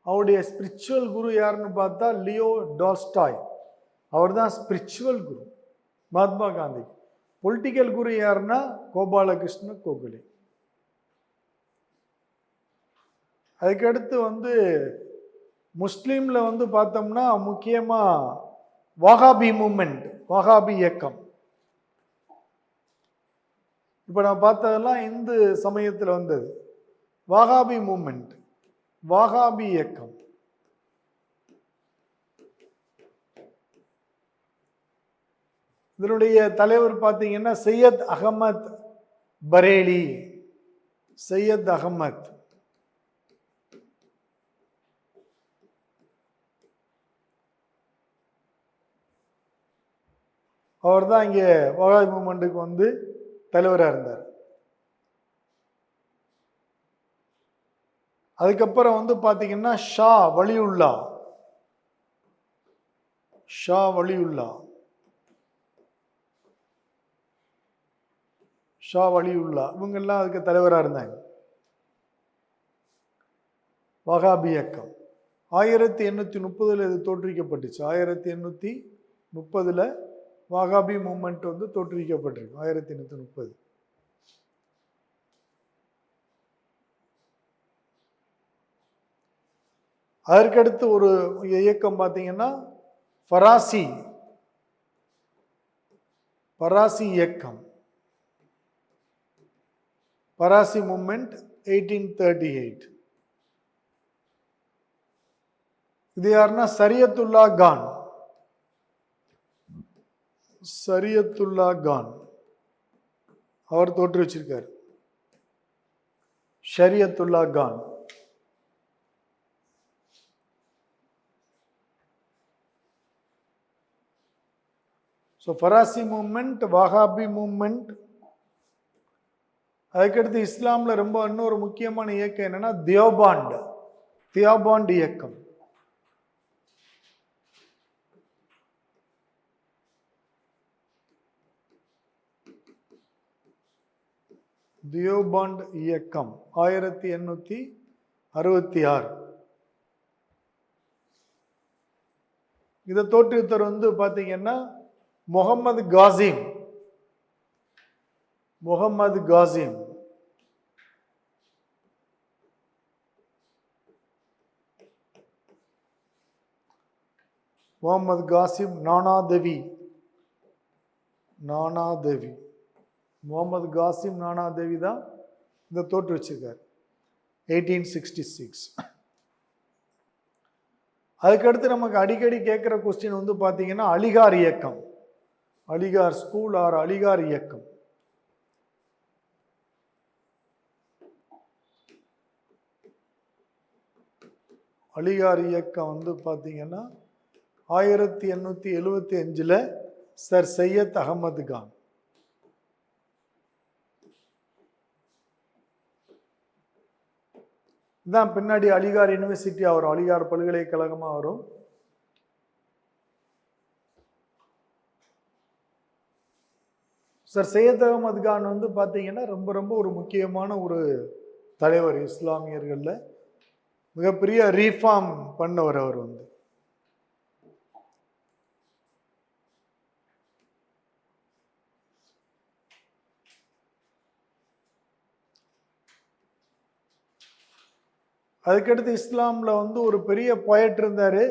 அவருடைய ஸ்பிரிச்சுவல் குரு யாருன்னு பார்த்தா லியோ டால்ஸ்டாய். அவர் தான் ஸ்பிரிச்சுவல் குரு மகாத்மா காந்தி. பொலிட்டிக்கல் குரு யாருன்னா கோபாலகிருஷ்ண கோகலே. அதுக்கடுத்து வந்து முஸ்லீம்ல வந்து பார்த்தோம்னா முக்கியமா வஹாபி மூமெண்ட், வஹாபி இயக்கம். இப்போ நான் பார்த்ததெல்லாம் இந்து சமயத்தில் வந்தது. வஹாபி மூமெண்ட், வஹாபி இயக்கம். இதனுடைய தலைவர் பார்த்தீங்கன்னா சையத் அகமத் பரேலி. சையத் அகமத் அவர் தான் இங்கே வஹாபி மூமெண்ட்டுக்கு வந்து தலைவராக இருந்தார். அதுக்கப்புறம் வந்து பார்த்தீங்கன்னா ஷா வலியுல்லா. ஷா வலியுல்லா, ஷா வலியுல்லா இவங்கெல்லாம் அதுக்கு தலைவராக இருந்தாங்க. வஹாபி இயக்கம் 1830 இது தோற்றுவிக்கப்பட்டுச்சு. 1830 வஹாபி மூமெண்ட் வந்து தோற்றுவிக்கப்பட்டிருக்கு. 1830. அதற்கடுத்து ஒரு இயக்கம் பார்த்தீங்கன்னா ஃபராசி இயக்கம். ஃபராசி மூமெண்ட் 1838. இது யாருன்னா சரியத்துல்லா கான். சரியத்துல்லா கான் அவர் தோற்றுவிச்சிருக்கார். Shariatullah Khan. So Faraizi movement, Wahabi movement. அதுக்கடுத்து இஸ்லாம்ல ரொம்ப இன்னொரு முக்கியமான இயக்கம் என்னன்னா தியோபாண்ட் இயக்கம். தியோபாண்ட் இயக்கம் 1866. இதை தோற்றுவித்தவர் வந்து பார்த்தீங்கன்னா முகமது காசிம். முகமது காசிம் முகமது காசிம் நானாதேவி. முகமது காசிம் நானாதேவி தான் இதை தோற்று வச்சிருக்கார் 1866. அதுக்கடுத்து நமக்கு அடிக்கடி கேட்குற கொஸ்டின் வந்து பார்த்தீங்கன்னா அலிகார் இயக்கம். அலிகார் ஸ்கூல் ஆர் அலிகார் இயக்கம். அலிகார் இயக்கம் வந்து பார்த்தீங்கன்னா 1875 சர் சையத் அகமது கான். இதுதான் பின்னாடி அலிகார் யூனிவர்சிட்டி வரும், அலிகார் பல்கலைக்கழகமாக வரும். சர் சையத் அகமது கான் வந்து பார்த்தீங்கன்னா ரொம்ப ரொம்ப ஒரு முக்கியமான ஒரு தலைவர். இஸ்லாமியர்களில் மிகப்பெரிய ரீஃபார்ம் பண்ணவர் அவர் வந்து. அதுக்கடுத்து இஸ்லாமில் வந்து ஒரு பெரிய போயட் இருந்தார்.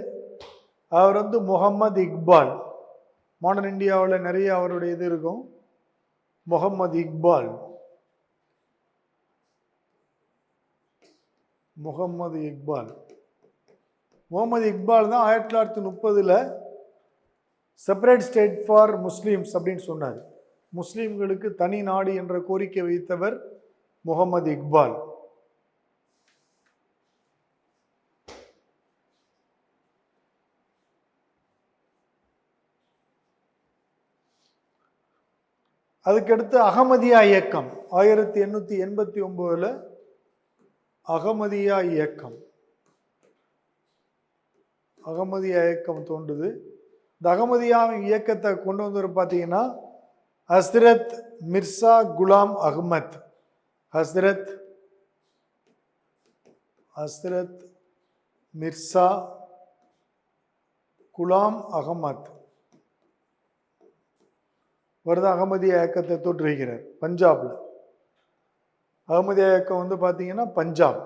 அவர் வந்து முகமது இக்பால். மாடர்ன் இந்தியாவில் நிறைய அவருடைய இது இருக்கும். முகமது இக்பால். முகமது இக்பால் தான் 1930 செப்பரேட் ஸ்டேட் ஃபார் முஸ்லீம்ஸ் அப்படின்னு சொன்னார். முஸ்லீம்களுக்கு தனி நாடு என்ற கோரிக்கை வைத்தவர் முகமது இக்பால். அதுக்கடுத்து அகமதியா இயக்கம் 1889 அகமதியா இயக்கம் தோன்றுது. இந்த அகமதியா இயக்கத்தை கொண்டு வந்து பார்த்தீங்கன்னா ஹஸ்ரத் மிர்சா குலாம் அகமத், ஹஸ்ரத் மிர்சா குலாம் அகமத் வருது அகமதியா இயக்கத்தை தோற்றுவிக்கிறார் பஞ்சாப்ல. அகமதியா இயக்கம் வந்து பார்த்தீங்கன்னா பஞ்சாப்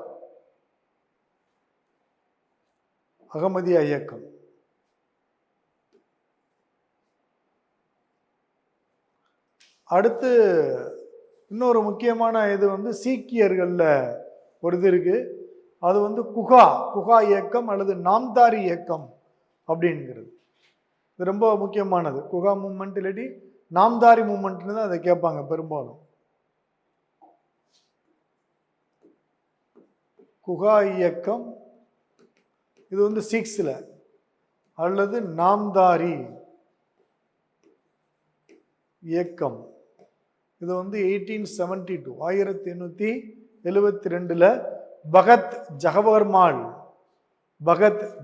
அகமதியா இயக்கம். அடுத்து இன்னொரு முக்கியமான இது வந்து சீக்கியர்களில் ஒரு இது இருக்கு. அது வந்து குகா இயக்கம் அல்லது நாம்தாரி இயக்கம் அப்படிங்கிறது. இது ரொம்ப முக்கியமானது. குகா மூமெண்ட் இல்லாட்டி நாம்தாரி மூமெண்ட்னு தான் அதை கேட்பாங்க பெரும்பாலும். குகா இயக்கம் இது வந்து 6ல் அல்லது நாம்தாரி இயக்கம் இது வந்து 1872 பகத்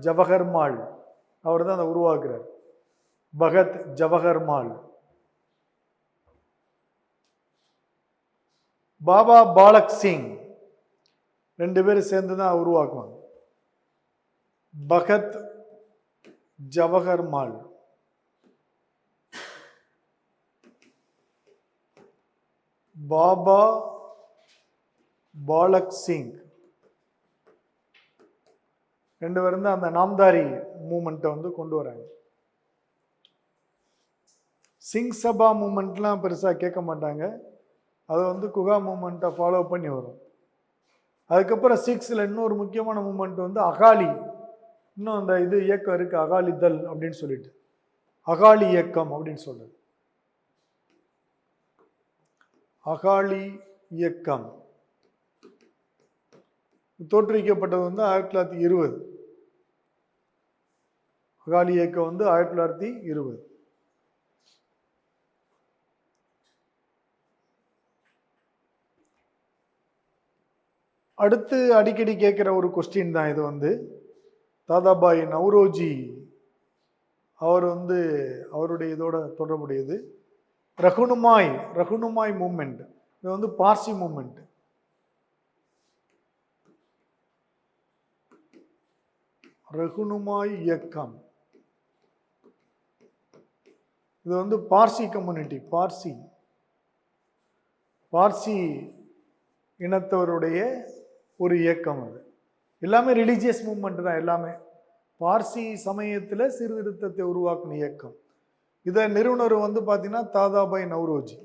ஜவஹர்மால் அவர் தான் அதை உருவாக்குறார். பகத் ஜவஹர்மால், பாபா பாலக் சிங் 2 பேரும் சேர்ந்து தான் உருவாக்குவாங்க. பகத் ஜவஹர்மால், பாபா பாலக் சிங் 2 பேரும் தான் அந்த நாம்தாரி மூமெண்ட்டை வந்து கொண்டு வராங்க. சிங் சபா மூமெண்ட்லாம் பெருசாக கேட்க மாட்டாங்க. அதை வந்து குகா மூமெண்ட்டை ஃபாலோ பண்ணி வரும். அதுக்கப்புறம் 6ல் இன்னொரு முக்கியமான மூமெண்ட் வந்து அகாலி. இன்னும் அந்த இது இயக்கம் இருக்கு, அகாலி தள் அப்படின்னு சொல்லிட்டு, அகாலி இயக்கம் அப்படின்னு சொல்றது. அகாலி இயக்கம் தோற்றுவிக்கப்பட்டது வந்து 1920. அகாலி இயக்கம் வந்து 1920. அடுத்து அடிக்கடி கேட்குற ஒரு கொஸ்டின் தான் இது வந்து. தாதாபாய் நவ்ரோஜி அவர் வந்து அவருடைய இதோட தொடர்புடையது. ரகுனுமாய் மூமெண்ட் இது வந்து பார்சி மூமெண்ட். ரகுனுமாய் இயக்கம் இது வந்து பார்சி கம்யூனிட்டி, பார்சி இனத்தவருடைய ஒரு இயக்கம். அது எல்லாமே ரிலீஜியஸ் மூவ்மெண்ட் தான். எல்லாமே பார்சி சமயத்தில் சீர்திருத்தத்தை உருவாக்கின இயக்கம். இதை நிறுவனர் வந்து பார்த்தீங்கன்னா தாதாபாய் நவ்ரோஜி.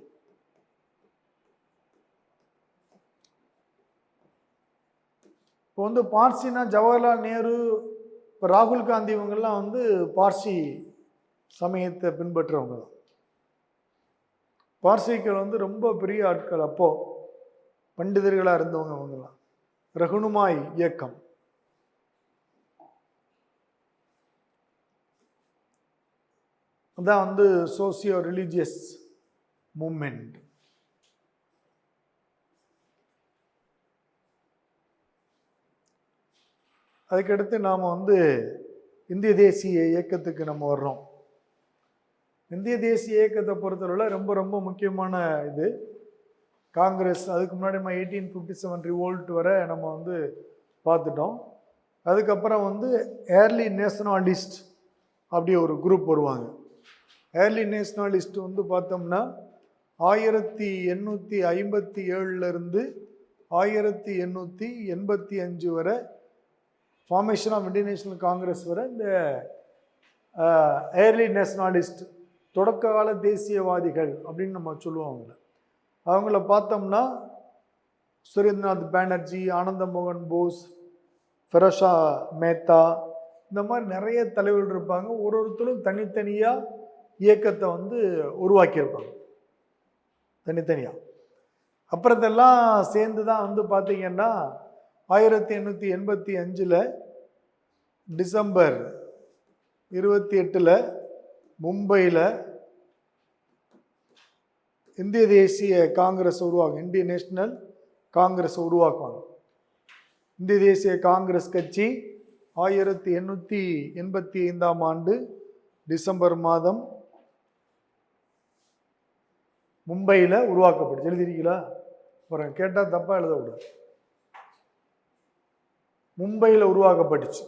இப்போ வந்து பார்சினா ஜவஹர்லால் நேரு, இப்போ ராகுல் காந்தி இவங்கெல்லாம் வந்து பார்சி சமயத்தை பின்பற்றுறவங்க தான். பார்சிகள் வந்து ரொம்ப பெரிய ஆட்கள், அப்போ பண்டிதர்களாக இருந்தவங்க அவங்கெல்லாம். ரகுனுமாய் இயக்கம் அதான் வந்து சோசியோ ரிலீஜியஸ் மூமெண்ட். அதுக்கடுத்து நாம் வந்து இந்திய தேசிய இயக்கத்துக்கு நம்ம வர்றோம். இந்திய தேசிய இயக்கத்தை பொறுத்தவரை ரொம்ப ரொம்ப முக்கியமான இது காங்கிரஸ். அதுக்கு முன்னாடி நம்ம 1857 ரிவோல்ட் வரை நம்ம வந்து பார்த்துட்டோம். அதுக்கப்புறம் வந்து ஏர்லி நேஷனாலிஸ்ட் அப்படி ஒரு குரூப் வருவாங்க. ஏர்லி நேஷனாலிஸ்ட் வந்து பார்த்தோம்னா 1857 1885 வரை formation of Indian National Congress வரை இந்த ஏர்லி நேஷனாலிஸ்ட் தொடக்க கால தேசியவாதிகள் அப்படின்னு நம்ம சொல்லுவோம். அவங்கள பார்த்தோம்னா சுரேந்திரநாத் பானர்ஜி, ஆனந்த மோகன் போஸ், ஃபெரோஷா மேத்தா, இந்த மாதிரி நிறைய தலைவர்கள் இருப்பாங்க. ஒருத்தரும் தனித்தனியாக இயக்கத்தை வந்து உருவாக்கியிருப்பாங்க தனித்தனியாக. அப்புறத்தெல்லாம் சேர்ந்து தான் வந்து பார்த்தீங்கன்னா 1885 டிசம்பர் 28 மும்பையில் இந்திய தேசிய காங்கிரஸ் உருவாக்கும், இந்திய நேஷனல் காங்கிரஸ் உருவாக்குவாங்க. இந்திய தேசிய காங்கிரஸ் கட்சி 1885 ஆண்டு டிசம்பர் மாதம் மும்பையில் உருவாக்கப்பட்டுச்சு. எழுதிருக்கீங்களா? அப்புறம் கேட்டால் தப்பாக எழுதக்கூடாது. மும்பையில் உருவாக்கப்பட்டுச்சு.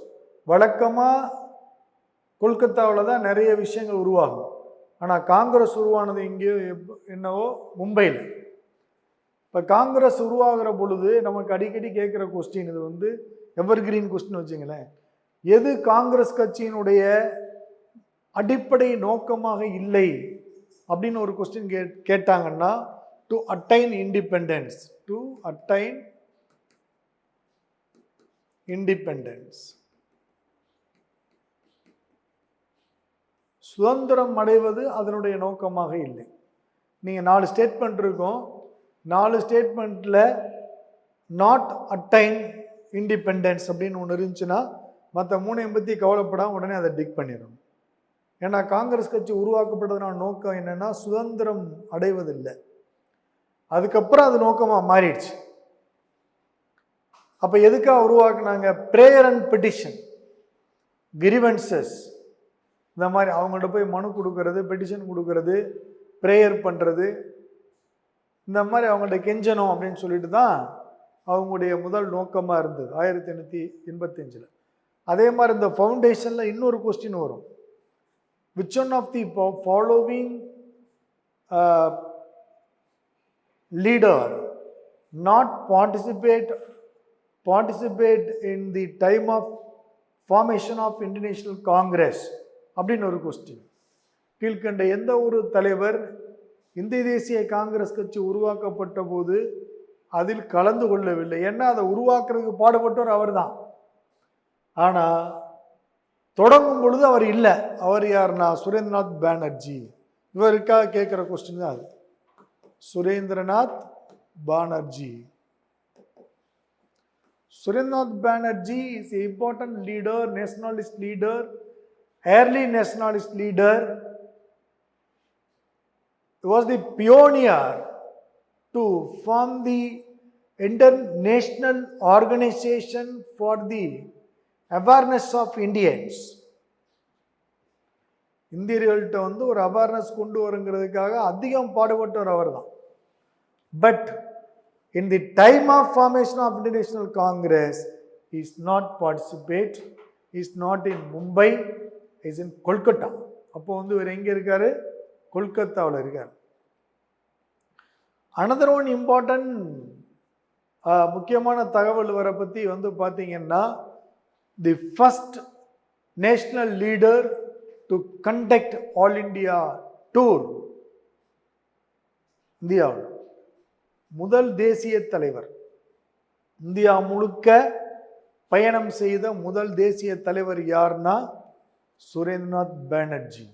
வழக்கமாக கொல்கத்தாவில் தான் நிறைய விஷயங்கள் உருவாகும். ஆனால் காங்கிரஸ் உருவானது இங்கேயோ என்னவோ மும்பையில். இப்போ காங்கிரஸ் உருவாகிற பொழுது நமக்கு அடிக்கடி கேட்குற கொஸ்டின், இது வந்து எவர்கிரீன் கொஸ்டின் வச்சுங்களேன், எது காங்கிரஸ் கட்சியினுடைய அடிப்படை நோக்கமாக இல்லை அப்படின்னு ஒரு கொஸ்டின் கேட்டாங்கன்னா, to attain independence, to attain independence, சுதந்திரம் அடைவது அதனுடைய நோக்கமாக இல்லை. நீங்கள் 4 ஸ்டேட்மெண்ட் இருக்கும், 4 ஸ்டேட்மெண்ட்டில் நாட் அட்டைன் இண்டிபெண்டன்ஸ் அப்படின்னு ஒன்று இருந்துச்சுன்னா மற்ற 3 பற்றி கவலைப்படாமல் உடனே அதை டிக் பண்ணிடணும். ஏன்னா காங்கிரஸ் கட்சி உருவாக்கப்பட்டதுனால நோக்கம் என்னென்னா சுதந்திரம் அடைவதில்லை. அதுக்கப்புறம் அது நோக்கமாக மாறிடுச்சு. அப்போ எதுக்காக உருவாக்குனாங்க? ப்ரேயர் அண்ட் பெட்டிஷன், கிரிவன்சஸ், இந்த மாதிரி அவங்கள்ட்ட போய் மனு கொடுக்கறது, பெட்டிஷன் கொடுக்கறது, ப்ரேயர் பண்ணுறது, இந்த மாதிரி அவங்கள்ட்ட கெஞ்சணும் அப்படின்னு சொல்லிட்டு தான் அவங்களுடைய முதல் நோக்கமாக இருந்தது 1885. அதே மாதிரி இந்த ஃபவுண்டேஷனில் இன்னொரு கொஸ்டின் வரும், which one of the following leader not participate in the time of formation of International Congress அப்படின்னு ஒரு கொஸ்டின். கீழ்கண்ட எந்த ஒரு தலைவர் இந்திய தேசிய காங்கிரஸ் கட்சி உருவாக்கப்பட்ட போது அதில் கலந்து கொள்ளவில்லை? ஏன்னா அதை உருவாக்குறதுக்கு பாடுபட்டவர் அவர் தான். ஆனால் தொடங்கும் பொழுது அவர் இல்லை. அவர் யாருன்னா சுரேந்திரநாத் பானர்ஜி. இவருக்காக கேட்குற கொஸ்டின் தான் அது. Surendranath Banerjee. Surendranath Banerjee is an important leader, nationalist leader, early nationalist leader. He was the pioneer to form the international organization for the awareness of Indians. இந்தியர்கள்ட்ட வந்து ஒரு அவேர்னஸ் கொண்டு வருங்கிறதுக்காக அதிகம் பாடுபட்டவர் அவர் தான். But in the time of formation of International Congress is not participate, is not in Mumbai, is in Kolkata. அப்போ வந்து இவர் எங்கே இருக்காரு? கொல்கத்தாவில் இருக்கார். அனதர் ஒன் இம்பார்ட்டன்ட் முக்கியமான தகவல் வரை பற்றி வந்து பார்த்தீங்கன்னா, the first national leader to conduct all India tour. இந்தியாவில் முதல் தேசிய தலைவர், இந்தியா முழுக்க பயணம் செய்த முதல் தேசிய தலைவர் யார்னா சுரேந்திரநாத் பானர்ஜி.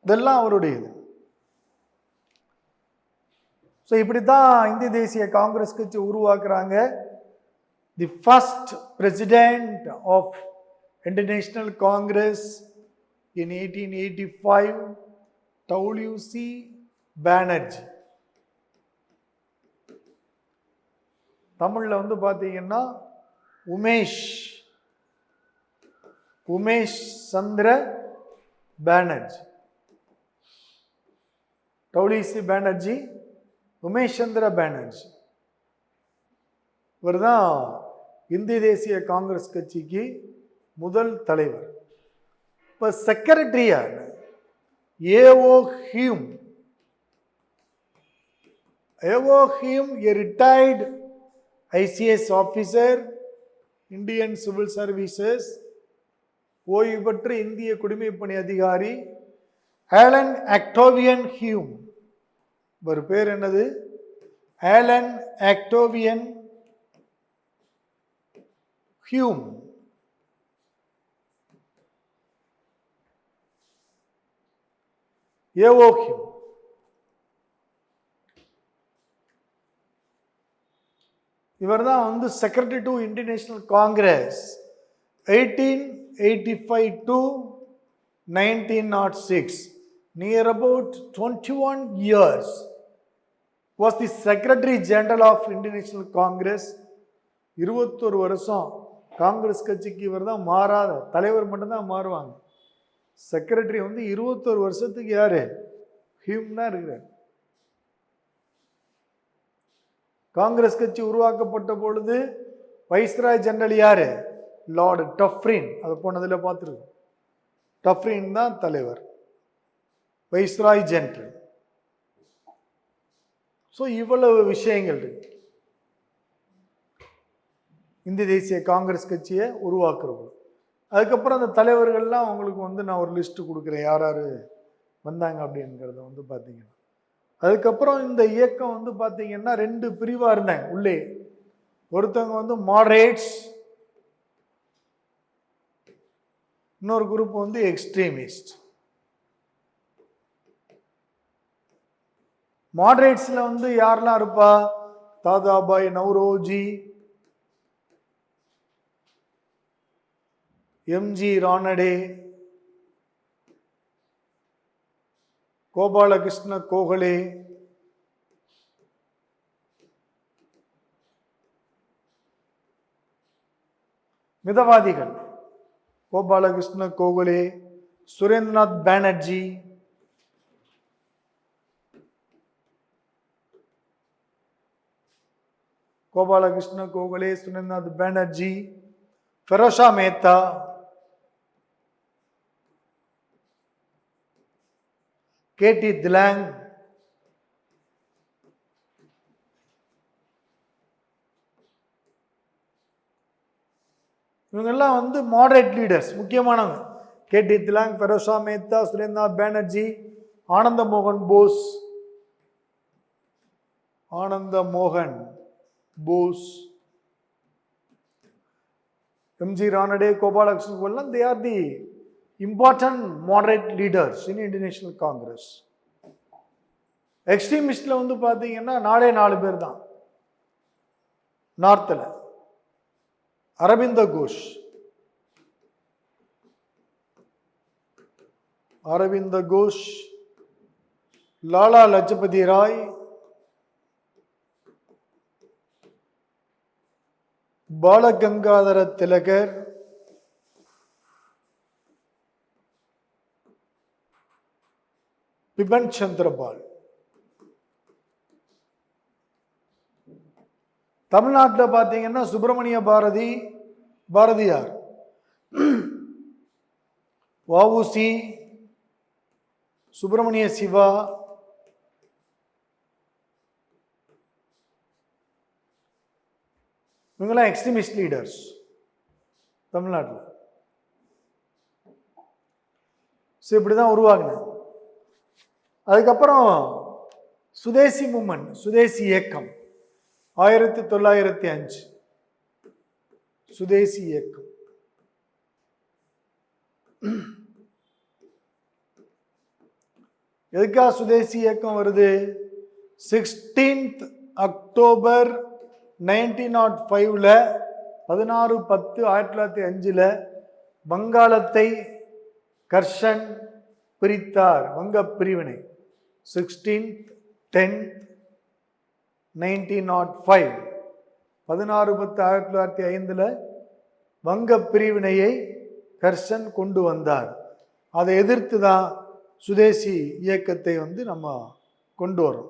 இதெல்லாம் அவருடையது. ஸோ இப்படி தான் இந்திய தேசிய காங்கிரஸ் கட்சி உருவாக்குறாங்க. The first president of International Congress in 1885 WC Banerjee. தமிழில் வந்து பார்த்தீங்கன்னா உமேஷ் சந்திர பானர்ஜி. WC பானர்ஜி, உமேஷ் சந்திர பானர்ஜி. இவர் தான் இந்திய தேசிய காங்கிரஸ் கட்சிக்கு முதல் தலைவர். இப்போ செக்ரட்டரியார் A O Hume. AO Hume a retired ICS officer, Indian civil services, ஓய்வு பெற்ற இந்திய குடிமைப்பணி அதிகாரி. ஆலன் ஆக்டோவியன் ஹியூம், இவர் பேர் என்னது? Allan Octavian Hume. AO Hume. இவர் தான் வந்து secretary to International Congress 1885 to 1906, near about 21 years, was the Secretary General of Indian National Congress. 21 வருஷம் காங்கிரஸ் கட்சிக்கு இவர் தான் மாறாத தலைவர் மட்டும்தான் மாறுவாங்க. செக்ரட்டரி வந்து 21 வருஷத்துக்கு யாரு? ஹியூம் தான் இருக்கிறார். காங்கிரஸ் கட்சி உருவாக்கப்பட்ட பொழுது வைஸ்ராய் ஜெனரல் யாரு? லார்டு டஃப்ரின். அது போனதில் பார்த்துருக்கோம். டஃப்ரின் தான் தலைவர், வைஸ்ராய் ஜெனரல். ஸோ இவ்வளவு விஷயங்கள் இருக்கு இந்திய தேசிய காங்கிரஸ் கட்சியை உருவாக்குறவங்க. அதுக்கப்புறம் அந்த தலைவர்கள்லாம் அவங்களுக்கு வந்து நான் ஒரு லிஸ்ட் கொடுக்குறேன் யார் யார் வந்தாங்க அப்படிங்கிறத வந்து பார்த்தீங்கன்னா. அதுக்கப்புறம் இந்த இயக்கம் வந்து பார்த்தீங்கன்னா 2 பிரிவாக இருந்தாங்க உள்ளே. ஒருத்தவங்க வந்து மாடரேட்ஸ், இன்னொரு குரூப் வந்து எக்ஸ்ட்ரீமிஸ்ட். மாடரேட்ஸ்ல வந்து யாரெல்லாம் இருப்பா? தாதாபாய் நவ்ரோஜி, எம்ஜி ரானடே, கோபாலகிருஷ்ண கோகலே, மிதவாதிகள் கோபாலகிருஷ்ண கோகலே, சுரேந்திரநாத் பானர்ஜி, கோபாலகிருஷ்ண கோகலே, சுரேந்திரநாத் பானர்ஜி, ஃபெரோஷா மேத்தா, கேடி திலாங், இவங்கெல்லாம் வந்து மாடரேட் லீடர்ஸ், முக்கியமானவங்க. கேடி திலாங், ஃபெரோஷா மேத்தா, சுரேந்திரநாத் பானர்ஜி, ஆனந்த மோகன் Bose, MG Ranade, Gopalakrishna Gokhale, they are the important moderate leaders in Indian National Congress. எக்ஸ்ட்ரீமிஸ்ட்ல வந்து பார்த்தீங்கன்னா 4 பேர் தான். நார்த்தில் அரவிந்த கோஷ், லாலா லஜபதி ராய், பாலகங்காதர திலகர், பிபன் சந்திரபால். தமிழ்நாட்டில் பார்த்தீங்கன்னா சுப்பிரமணிய பாரதியார், வஉசி, சுப்பிரமணிய சிவா, இவங்கெல்லாம் எக்ஸ்ட்ரீமிஸ்ட் லீடர்ஸ் தமிழ்நாட்டில். ஸோ இப்படி தான் உருவாகினேன். அதுக்கப்புறம் சுதேசி மூமெண்ட், சுதேசி இயக்கம் 1905 சுதேசி இயக்கம். எதுக்காக சுதேசி இயக்கம் வருது? 16th October 1905 16/10/1905 வங்காளத்தை கர்ஷன் பிரித்தார். வங்க பிரிவினை 16/10/1905 16/10/1905 வங்க பிரிவினையை கர்ஷன் கொண்டு வந்தார். அதை எதிர்த்து தான் சுதேசி இயக்கத்தை வந்து நம்ம கொண்டு வரோம்.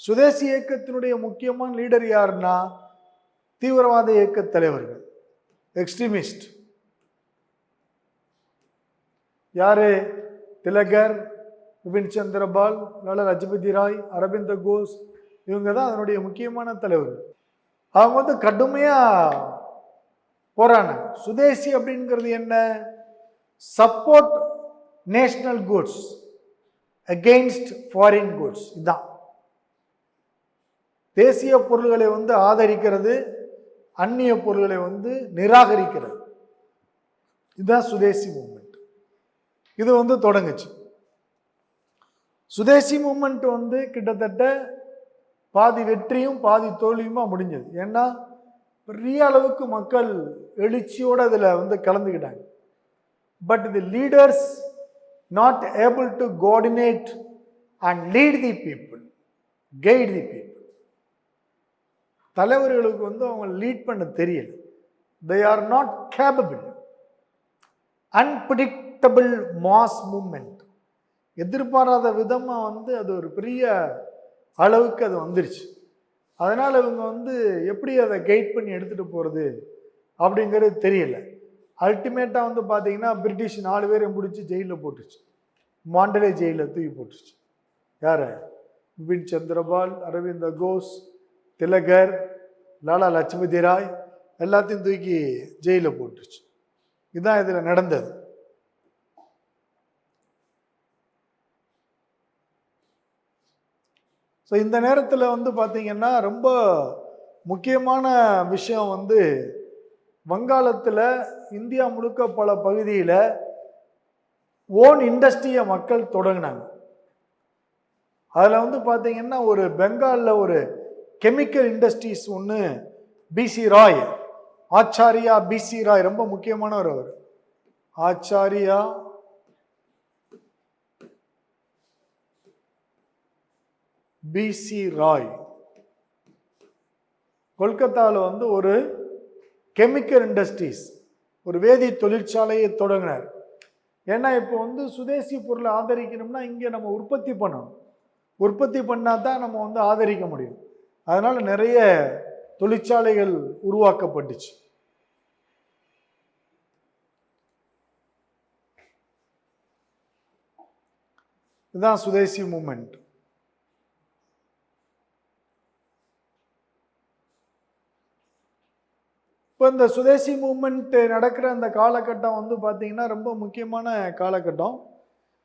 சுதேசி இயக்கத்தினுடைய முக்கியமான லீடர் யாருன்னா தீவிரவாத இயக்க தலைவர்கள், எக்ஸ்ட்ரீமிஸ்ட். யாரு? திலகர், பிபின் சந்திரபால், லாலா லஜபதி ராய், அரவிந்த கோஷ், இவங்க தான் அதனுடைய முக்கியமான தலைவர்கள். அவங்க வந்து கடுமையா போராடினாங்க. சுதேசி அப்படிங்கிறது என்ன? Support national goods against foreign goods. இதுதான் தேசிய பொருள்களை வந்து ஆதரிக்கிறது, அந்நிய பொருள்களை வந்து நிராகரிக்கிறது. இதுதான் சுதேசி மூவ்மெண்ட். இது வந்து தொடங்குச்சு. சுதேசி மூவ்மெண்ட் வந்து கிட்டத்தட்ட பாதி வெற்றியும் பாதி தோல்வியுமா முடிஞ்சது. ஏன்னா பெரிய அளவுக்கு மக்கள் எழுச்சியோடு அதில் வந்து கலந்துக்கிட்டாங்க. But the leaders not able to coordinate and lead the people, guide the people. தலைவர்களுக்கு அவங்க லீட் பண்ண தெரியல. They are not capable. Unpredictable mass movement. எதிர்பாராத விதமா அது ஒரு பெரிய அளவுக்கு அது வந்துருச்சு. அதனால இவங்க எப்படி அதை கைட் பண்ணி எடுத்துட்டு போறது அப்படிங்கிறது தெரியல. அல்டிமேட்டா பாத்தீங்கன்னா பிரிட்டிஷ் 4 பேரையும் பிடிச்சி ஜெயிலில் போட்டுச்சு. மாண்டலே ஜெயிலில் தூக்கி போட்டுச்சு. யார? பிபின் சந்திரபால், அரவிந்த கோஷ், திலகர், லாலா லட்சுமதி ராய் எல்லாத்தையும் தூக்கி ஜெயிலில் போட்டுச்சு. இதுதான் இதில் நடந்தது. ஸோ இந்த நேரத்தில் பார்த்தீங்கன்னா ரொம்ப முக்கியமான விஷயம் வங்காளத்தில் இந்தியா முழுக்க பல பகுதியில் ஓன் இண்டஸ்ட்ரியை மக்கள் தொடங்கினாங்க. அதில் பார்த்தீங்கன்னா ஒரு பெங்காலில் ஒரு கெமிக்கல் இண்டஸ்ட்ரீஸ் ஒன்று பிசி ராய், ஆச்சாரியா பிசி ராய் ரொம்ப முக்கியமானவர். அவர் ஆச்சாரியா பிசி ராய் கொல்கத்தாவில் ஒரு கெமிக்கல் இண்டஸ்ட்ரீஸ், ஒரு வேதி தொழிற்சாலையை தொடங்கினார். ஏன்னா இப்போ சுதேசி பொருளை ஆதரிக்கணும்னா இங்கே நம்ம உற்பத்தி பண்ணணும். உற்பத்தி பண்ணால் தான் நம்ம ஆதரிக்க முடியும். அதனால நிறைய தொழிற்சாலைகள் உருவாக்கப்பட்டுச்சு. இதுதான் சுதேசி மூமெண்ட். இப்போ இந்த சுதேசி மூமெண்ட் நடக்கிற அந்த காலகட்டம் பார்த்தீங்கன்னா ரொம்ப முக்கியமான காலகட்டம்.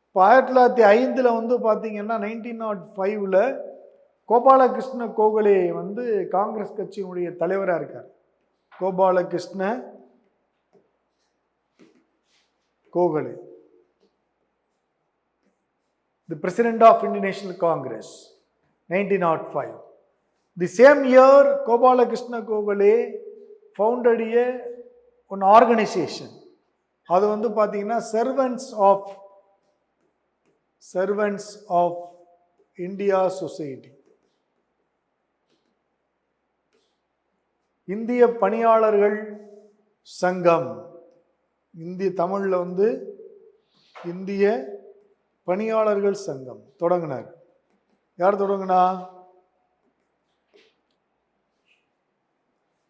இப்போ 1905 பார்த்தீங்கன்னா 1905 கோபாலகிருஷ்ண கோகலே காங்கிரஸ் கட்சியினுடைய தலைவராக இருக்கார். Gopalakrishna Gokhale, the president of Indian National Congress, 1905. The same year, Gopalakrishna Gokhale founded an organization. அது பார்த்தீங்கன்னா Servants of India Society. இந்திய பணியாளர்கள் சங்கம். இந்திய தமிழ்ல இந்திய பணியாளர்கள் சங்கம் தொடங்கினார். யார் தொடங்கினா?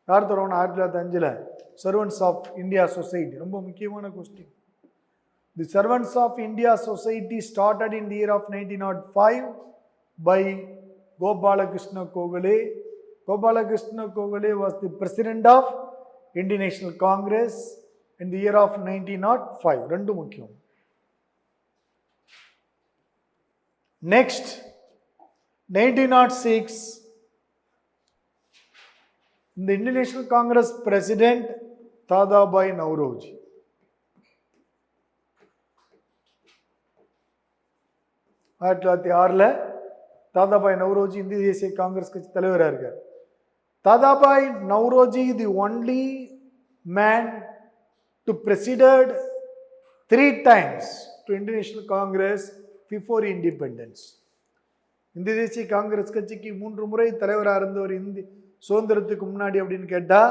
1905 சர்வன்ஸ் ஆஃப் இந்தியா சொசைட்டி. ரொம்ப முக்கியமான question. The servants of India Society started in the year of 1905 by Gopalakrishna Gokhale. Gopalakrishna Gokhale was the president of Indian National Congress in the year of 1905. ரெண்டு முக்கியம். Next, 1906, the Indian National Congress president Dadabhai Naoroji. Dadabhai Nowroji இந்திய தேசிய Congress கட்சி தலைவராக இருக்கார். Dadabhai Naoroji the only man to presided 3 times to Indian National Congress before independence. இந்திய தேசிய காங்கிரஸ் கட்சிக்கு 3 முறை தலைவராக இருந்தவர் இந்திய சுதந்திரத்துக்கு முன்னாடி அப்படின்னு கேட்டா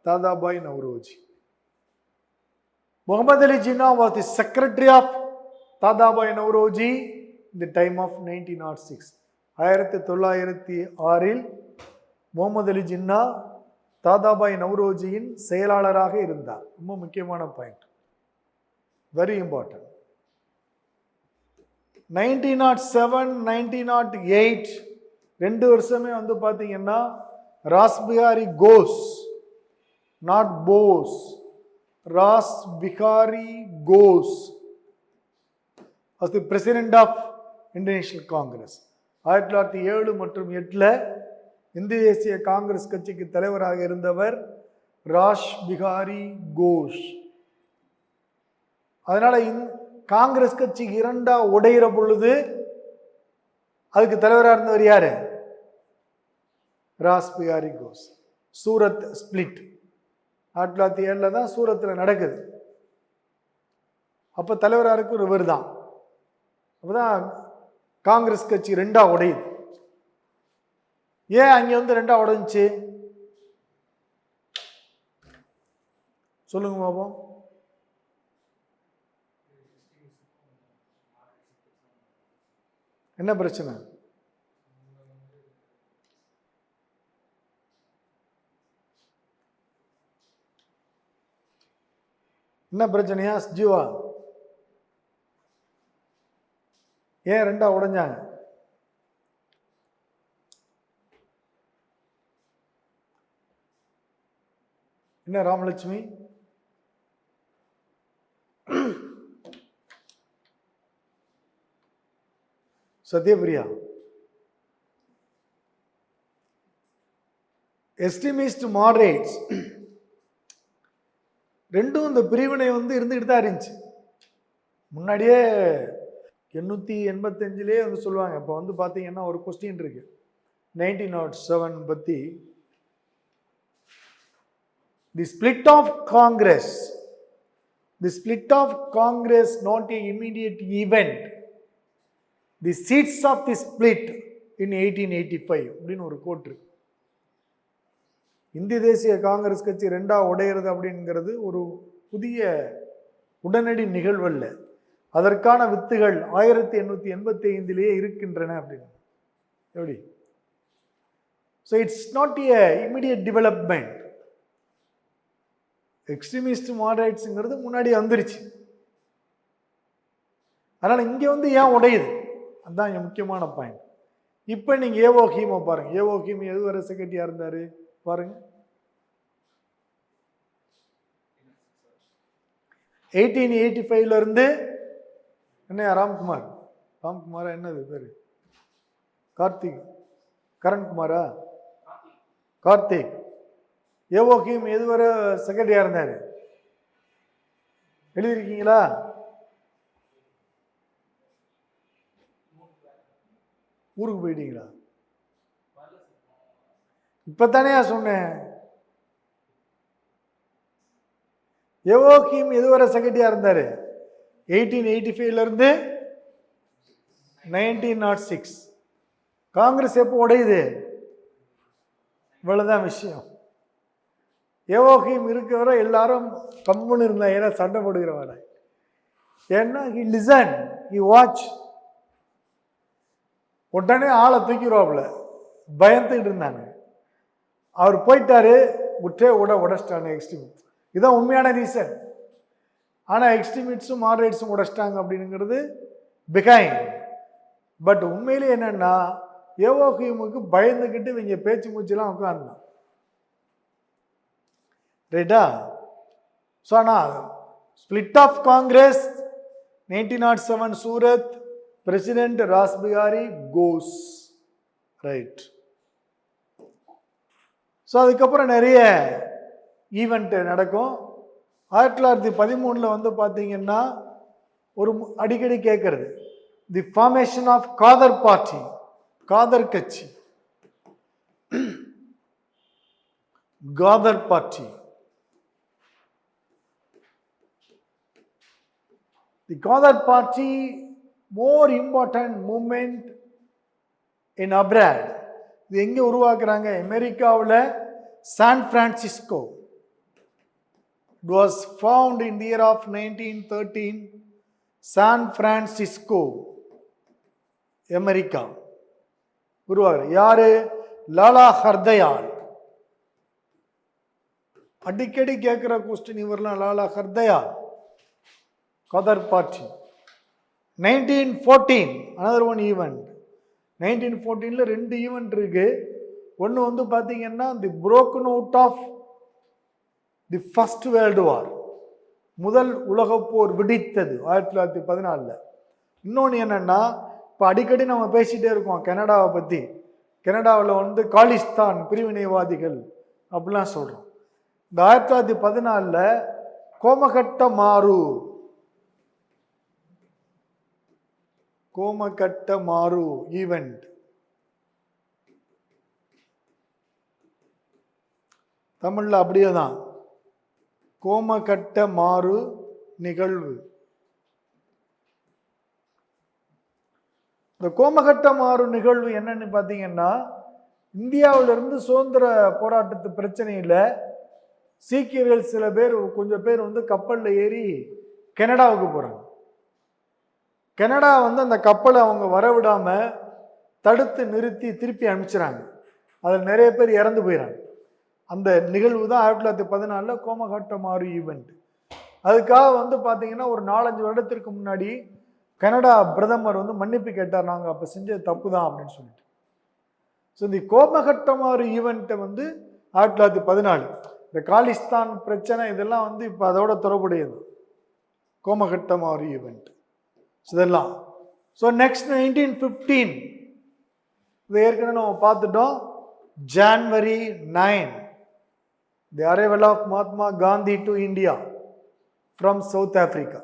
Dadabhai Nowroji. Mohammed Ali Jinnah was the secretary of Dadabhai Nowroji in the time of 1906. 1906 Mohammed Ali Jinnah Dadabhai நவ்ரோஜியின் செயலாளராக இருந்தார். ரொம்ப முக்கியமான பாயிண்ட், வெரி இம்பார்ட்டன்ட். 1907, 1908 2 வருஷமே பார்த்தீங்கன்னா Ras Behari Ghosh, not Bose, Ras Behari Ghosh was the president of Indian National Congress. 1907 மற்றும் 8 இந்திய தேசிய காங்கிரஸ் கட்சிக்கு தலைவராக இருந்தவர் ராஷ் பிஹாரி கோஷ். அதனால காங்கிரஸ் கட்சி 2 உடையிற பொழுது அதுக்கு தலைவராக இருந்தவர் யாரு? ராஸ் பிஹாரி கோஷ். சூரத் ஸ்பிளிட் 1907 தான் சூரத்தில் நடக்குது. அப்ப தலைவராக இருக்கிற இவர் தான். அப்பதான் காங்கிரஸ் கட்சி ரெண்டா உடையுது. ஏன் அங்க வந்து ரெண்டா உடைஞ்சி சொல்லுங்க பாப்போம். என்ன பிரச்சனை? என்ன பிரச்சனையா ஜீவா? ஏன் ரெண்டா உடைஞ்சாங்க? என்ன ராமலட்சுமி? சத்யபிரியா? எக்ஸ்ட்ரீமிஸ்ட் மாடரேட்ஸ் ரெண்டும் இந்த பிரிவினை வந்து இருந்துகிட்டு தான் இருந்துச்சு. முன்னாடியே 885 வந்து சொல்லுவாங்க. இப்போ வந்து பார்த்தீங்கன்னா ஒரு கொஸ்டின் இருக்கு 1907 பற்றி. The split of Congress, the split of Congress not a immediate event, the seeds of the split in 1885 அப்படின்னு ஒரு கோட் இருக்கு. இந்திய தேசிய காங்கிரஸ் கட்சி ரெண்டா உடையிறது அப்படிங்கிறது ஒரு புதிய உடனடி நிகழ்வல்ல. அதற்கான வித்துகள் 1885 இருக்கின்றன அப்படின்னு. எப்படி? So it's not a immediate development. Extremist மாடரேட்ஸுங்கிறது முன்னாடி வந்துருச்சு. அதனால இங்க வந்து ஏன் உடையுது, அதுதான் இங்க முக்கியமான பாயிண்ட். இப்ப நீங்க ஏவோ ஹீமோ பாருங்க. ஏவோ ஹீம் எதுவரை செக்ரட்டரியா இருந்தாரு பாருங்க. 1885 இருந்து என்ன ராம்குமார், ராம்குமாரா என்னது பேரு, கார்த்திக், கரண்குமாரா, கார்த்திக். ஏவோ ஹீம் எதுவரை செக்ரட்டரியா இருந்தாரு எழுதியிருக்கீங்களா? ஊருக்கு போயிட்டீங்களா? இப்பத்தானே சொன்னேன். யோகீம் எதுவரை செக்ரட்டரியா இருந்தாரு? 1885 இருந்து 1906. காங்கிரஸ் எப்போ உடையுது? இவ்வளவுதான் விஷயம். யோகீம் இருக்கிறவரை எல்லாரும் கம்முன்னு இருந்தா, ஏன்னா சண்டை போடுகிறவர. ஏன்னா ஹி லிசன், ஹி வாட்ச். உடனே ஆளை தூக்கிடுவாப்புல, பயந்துக்கிட்டு இருந்தாங்க. அவர் போயிட்டாரு, உடைச்சிட்டாங்க எக்ஸ்ட்ரீமிஸ்ட். இதுதான் உண்மையான ரீசன். ஆனால் எக்ஸ்ட்ரீமிஸ்டும் மாடரேட்ஸும் உடைச்சிட்டாங்க அப்படிங்கிறது பிகைண்ட். பட் உண்மையிலே என்னன்னா யோகீமுக்கு பயந்துக்கிட்டு இவங்க பேச்சு மூச்செல்லாம் உட்கார்ந்தான். ரைட்டா? ஸோ ஆனால் split of Congress 1907 Surat, president Rashbehari Ghosh. Right. So அதுக்கப்புறம் நிறைய ஈவெண்ட் நடக்கும். 1913 வந்து பார்த்தீங்கன்னா ஒரு அடிக்கடி கேட்கறது the formation of Ghadar party, Ghadar கட்சி. Ghadar party, the Ghadar party more important movement in abroad. இது எங்கே உருவாக்குறாங்க? அமெரிக்காவில் San Francisco. It was found in the year of 1913. San Francisco, America உருவாக்குற. யாரு? லாலா ஹர்தயால். அடிக்கடி கேட்கிற கொஸ்டின் இவர்லாம். Lala Hardayal, Ghadar party. 1914 another one event. 1914 ரெண்டு ஈவெண்ட் இருக்கு. ஒன்று வந்து பார்த்தீங்கன்னா the broken out of the first world war, முதல் உலக போர் வெடித்தது 1914. இன்னொன்று என்னன்னா, இப்போ அடிக்கடி நம்ம பேசிட்டே இருக்கோம் கனடாவை பற்றி. கனடாவில் வந்து காலிஸ்தான் பிரிவினைவாதிகள் அப்படிலாம் சொல்கிறோம். இந்த 1914 கோமகட்ட மாறு, கோமகட்ட மாறு ஈவெண்ட். தமிழ்ல அப்படியே தான், கோமகட்ட மாறு நிகழ்வு. இந்த கோமகட்டம் ஆறு நிகழ்வு என்னன்னு பார்த்தீங்கன்னா, இந்தியாவிலிருந்து சுதந்திர போராட்டத்து பிரச்சனையில் சீக்கியர்கள் சில பேர் கொஞ்சம் பேர் வந்து கப்பலில் ஏறி கனடாவுக்கு போகிறாங்க. கனடா வந்து அந்த கப்பலை அவங்க வரவிடாம தடுத்து நிறுத்தி திருப்பி அனுப்பிச்சுறாங்க. அதில் நிறைய பேர் இறந்து போயிடறாங்க. அந்த நிகழ்வு தான் 1914 கோமகட்டம் ஆறு ஈவெண்ட். அதுக்காக வந்து பார்த்தீங்கன்னா ஒரு 4-5 வருடத்திற்கு முன்னாடி கனடா பிரதமர் வந்து மன்னிப்பு கேட்டார், நாங்கள் அப்போ செஞ்ச தப்பு தான் அப்படின்னு சொல்லிட்டு. ஸோ இந்த கோமகட்டம் ஆறு ஈவெண்ட்டை வந்து 1914 இந்த காலிஸ்தான் பிரச்சனை இதெல்லாம் வந்து இப்போ அதோட தொடர்புடையது. கோமகட்டம் ஆறு ஈவெண்ட் இதெல்லாம். ஸோ நெக்ஸ்ட் 1915 இது ஏற்கனவே நம்ம பார்த்துட்டோம். January 9 the arrival of Mahatma Gandhi to India from South Africa.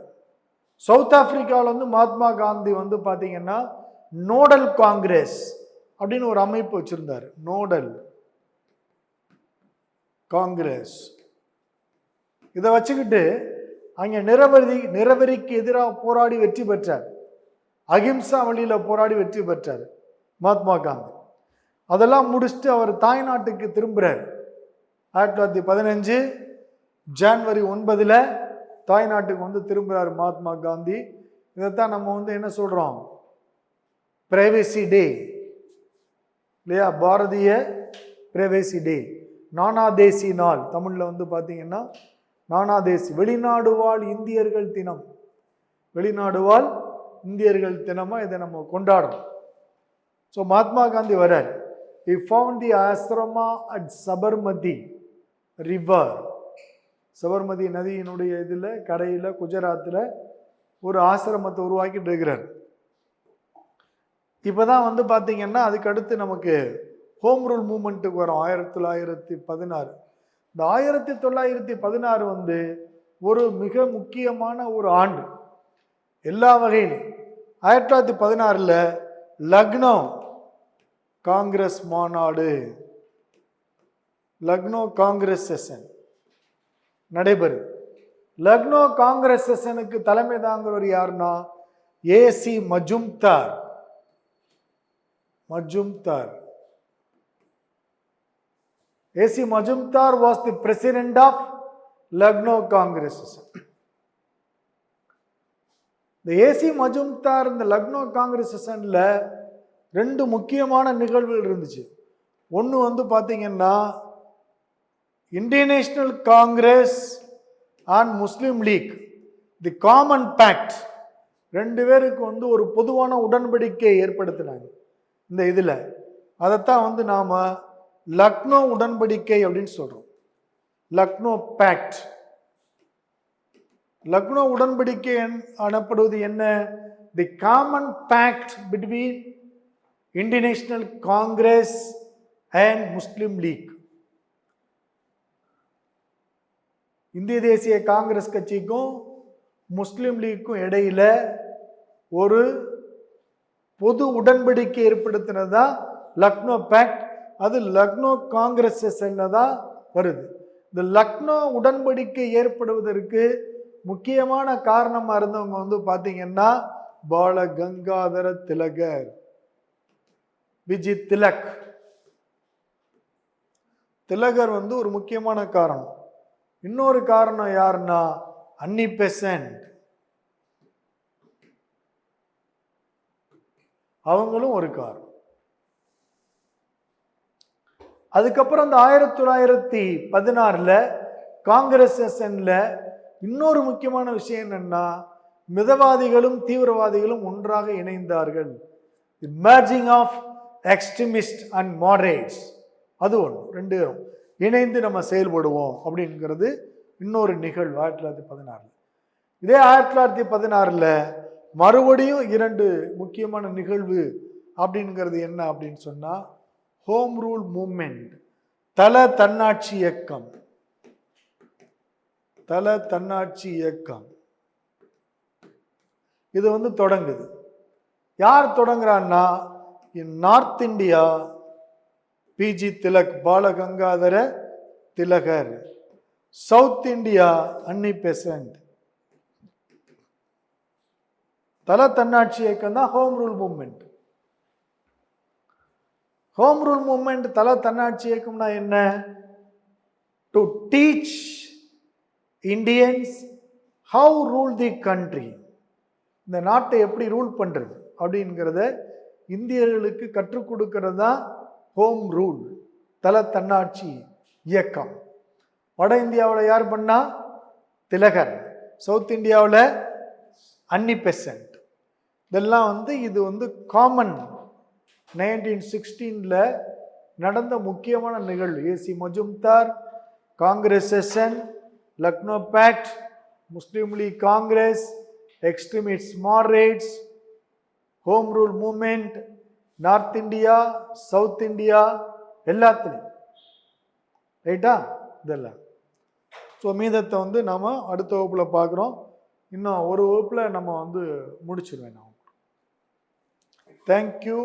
South ஆப்பிரிக்காவில் வந்து மகாத்மா காந்தி வந்து பார்த்தீங்கன்னா நோடல் காங்கிரஸ் அப்படின்னு ஒரு அமைப்பு வச்சிருந்தார். நோடல் காங்கிரஸ் இதை வச்சுக்கிட்டு அங்கே நிறவெறிக்கு எதிராக போராடி வெற்றி பெற்றார். அகிம்சா வழியில் போராடி வெற்றி பெற்றார் மகாத்மா காந்தி. அதெல்லாம் முடிச்சுட்டு அவர் தாய்நாட்டுக்கு திரும்புகிறார். 1915 ஜனவரி 9 தாய்நாட்டுக்கு வந்து திரும்புகிறார் மகாத்மா காந்தி. இதைத்தான் நம்ம வந்து என்ன சொல்கிறோம், பிரைவேசி டே இல்லையா, பாரதிய பிரைவேசி டே, நானாதேசி நாள். தமிழில் வந்து பார்த்தீங்கன்னா நானாதேசி, வெளிநாடு வாழ் இந்தியர்கள் தினம். வெளிநாடு வாழ் இந்தியர்கள் தினமாக இதை நம்ம கொண்டாடுறோம். ஸோ மகாத்மா காந்தி வரார். He found the ashrama at Sabarmati river. Sabarmati நதியினுடைய இதில் கரையில் குஜராத்தில் ஒரு ஆசிரமத்தை உருவாக்கிட்டு இருக்கிறார். இப்போ தான் வந்து பார்த்தீங்கன்னா அதுக்கு அடுத்து நமக்கு ஹோம் ரூல் மூமெண்ட்டுக்கு வரும் 1916. இந்த 1916 வந்து ஒரு மிக முக்கியமான ஒரு ஆண்டு எல்லா வகையிலும். 1916 லக்னோ காங்கிரஸ் மாநாடு, லக்னோ காங்கிரஸ் செஷன் நடைபெறுது. லக்னோ காங்கிரஸ் செஷனுக்கு தலைமை தாங்குறவர் யாருன்னா AC Majumdar. AC Majumdar was the president of Lucknow Congress session. இந்த ஏசி மஜும்தார் இந்த லக்னோ காங்கிரஸ் செஷன்ல 2 முக்கியமான நிகழ்வுகள் இருந்துச்சு. ஒன்று வந்து பார்த்தீங்கன்னா Indian National Congress and Muslim League the common pact, 2 பேருக்கு வந்து ஒரு பொதுவான உடன்படிக்கை ஏற்படுத்தினாங்க இந்த இதில். அதைத்தான் வந்து நாம் லக்னோ உடன்படிக்கை அப்படின்னு சொல்கிறோம். லக்னோ பேக்ட். லக்னோ உடன்படிக்கை எனப்படுவது என்ன? The common pact between Indian National Congress and Muslim League. இந்திய தேசிய காங்கிரஸ் கட்சிக்கும் முஸ்லிம் லீக்கும் இடையில ஒரு பொது உடன்படிக்கை ஏற்படுத்தினதா லக்னோ பேக்ட். அது லக்னோ காங்கிரஸ் செஷன்ல தான் வருது. இந்த லக்னோ உடன்படிக்கை ஏற்படுவதற்கு முக்கியமான காரணமா இருந்தவங்க வந்து பாத்தீங்கன்னா பால கங்காதர திலகர், விஜய் திலக். திலகர் வந்து ஒரு முக்கியமான காரணம். இன்னொரு காரணம் யாருன்னா அன்னி பெசன்ட், அவங்களும் ஒரு காரணம். அதுக்கப்புறம் இந்த 1916 காங்கிரஸ் செஷன்ல இன்னொரு முக்கியமான விஷயம் என்னன்னா மிதவாதிகளும் தீவிரவாதிகளும் ஒன்றாக இணைந்தார்கள். merging of extremist and moderates, அது ஒன்று. 2 பேரும் இணைந்து நம்ம செயல்படுவோம் அப்படிங்கிறது இன்னொரு நிகழ்வு 1916. இதே 1916 மறுபடியும் 2 முக்கியமான நிகழ்வு அப்படிங்கிறது என்ன அப்படின்னு சொன்னா ஹோம் ரூல் மூவ்மெண்ட், தல தன்னாட்சி இயக்கம். தல தன்னாட்சி இயக்கம் இது வந்து தொடங்குது. யார் தொடங்குறான்னா north India BG Tilak, Bal Gangadhar திலகர். South India Annie Besant. தல தன்னாட்சி இயக்கம் தான் home rule movement. Home rule movement தல தன்னாட்சி இயக்கம்னா என்ன? To teach Indians how rule the country, இந்த நாட்டை எப்படி ரூல் பண்றது அப்படிங்கிறத இந்தியர்களுக்கு கற்றுக் கொடுக்கிறது தான் ஹோம் ரூல் தல தன்னாட்சி இயக்கம். வட இந்தியாவில் யார் பண்ணா? திலகர். சவுத் இந்தியாவில் அன்னி பெசன்ட். இதெல்லாம் இது காமன் 1916 நடந்த முக்கியமான நிகழ்வு. A C Majumdar, Congress session, Lucknow pact, Muslim League Congress, extremist moderates, home rule movement, north India, south India, எல்லாத்துலையும். ரைட்டா? இதெல்லாம். ஸோ மீதத்தை நாம் அடுத்த வகுப்பில் பார்க்குறோம். இன்னும் ஒரு வகுப்பில் நம்ம முடிச்சிருவேன் நான். தேங்க்யூ.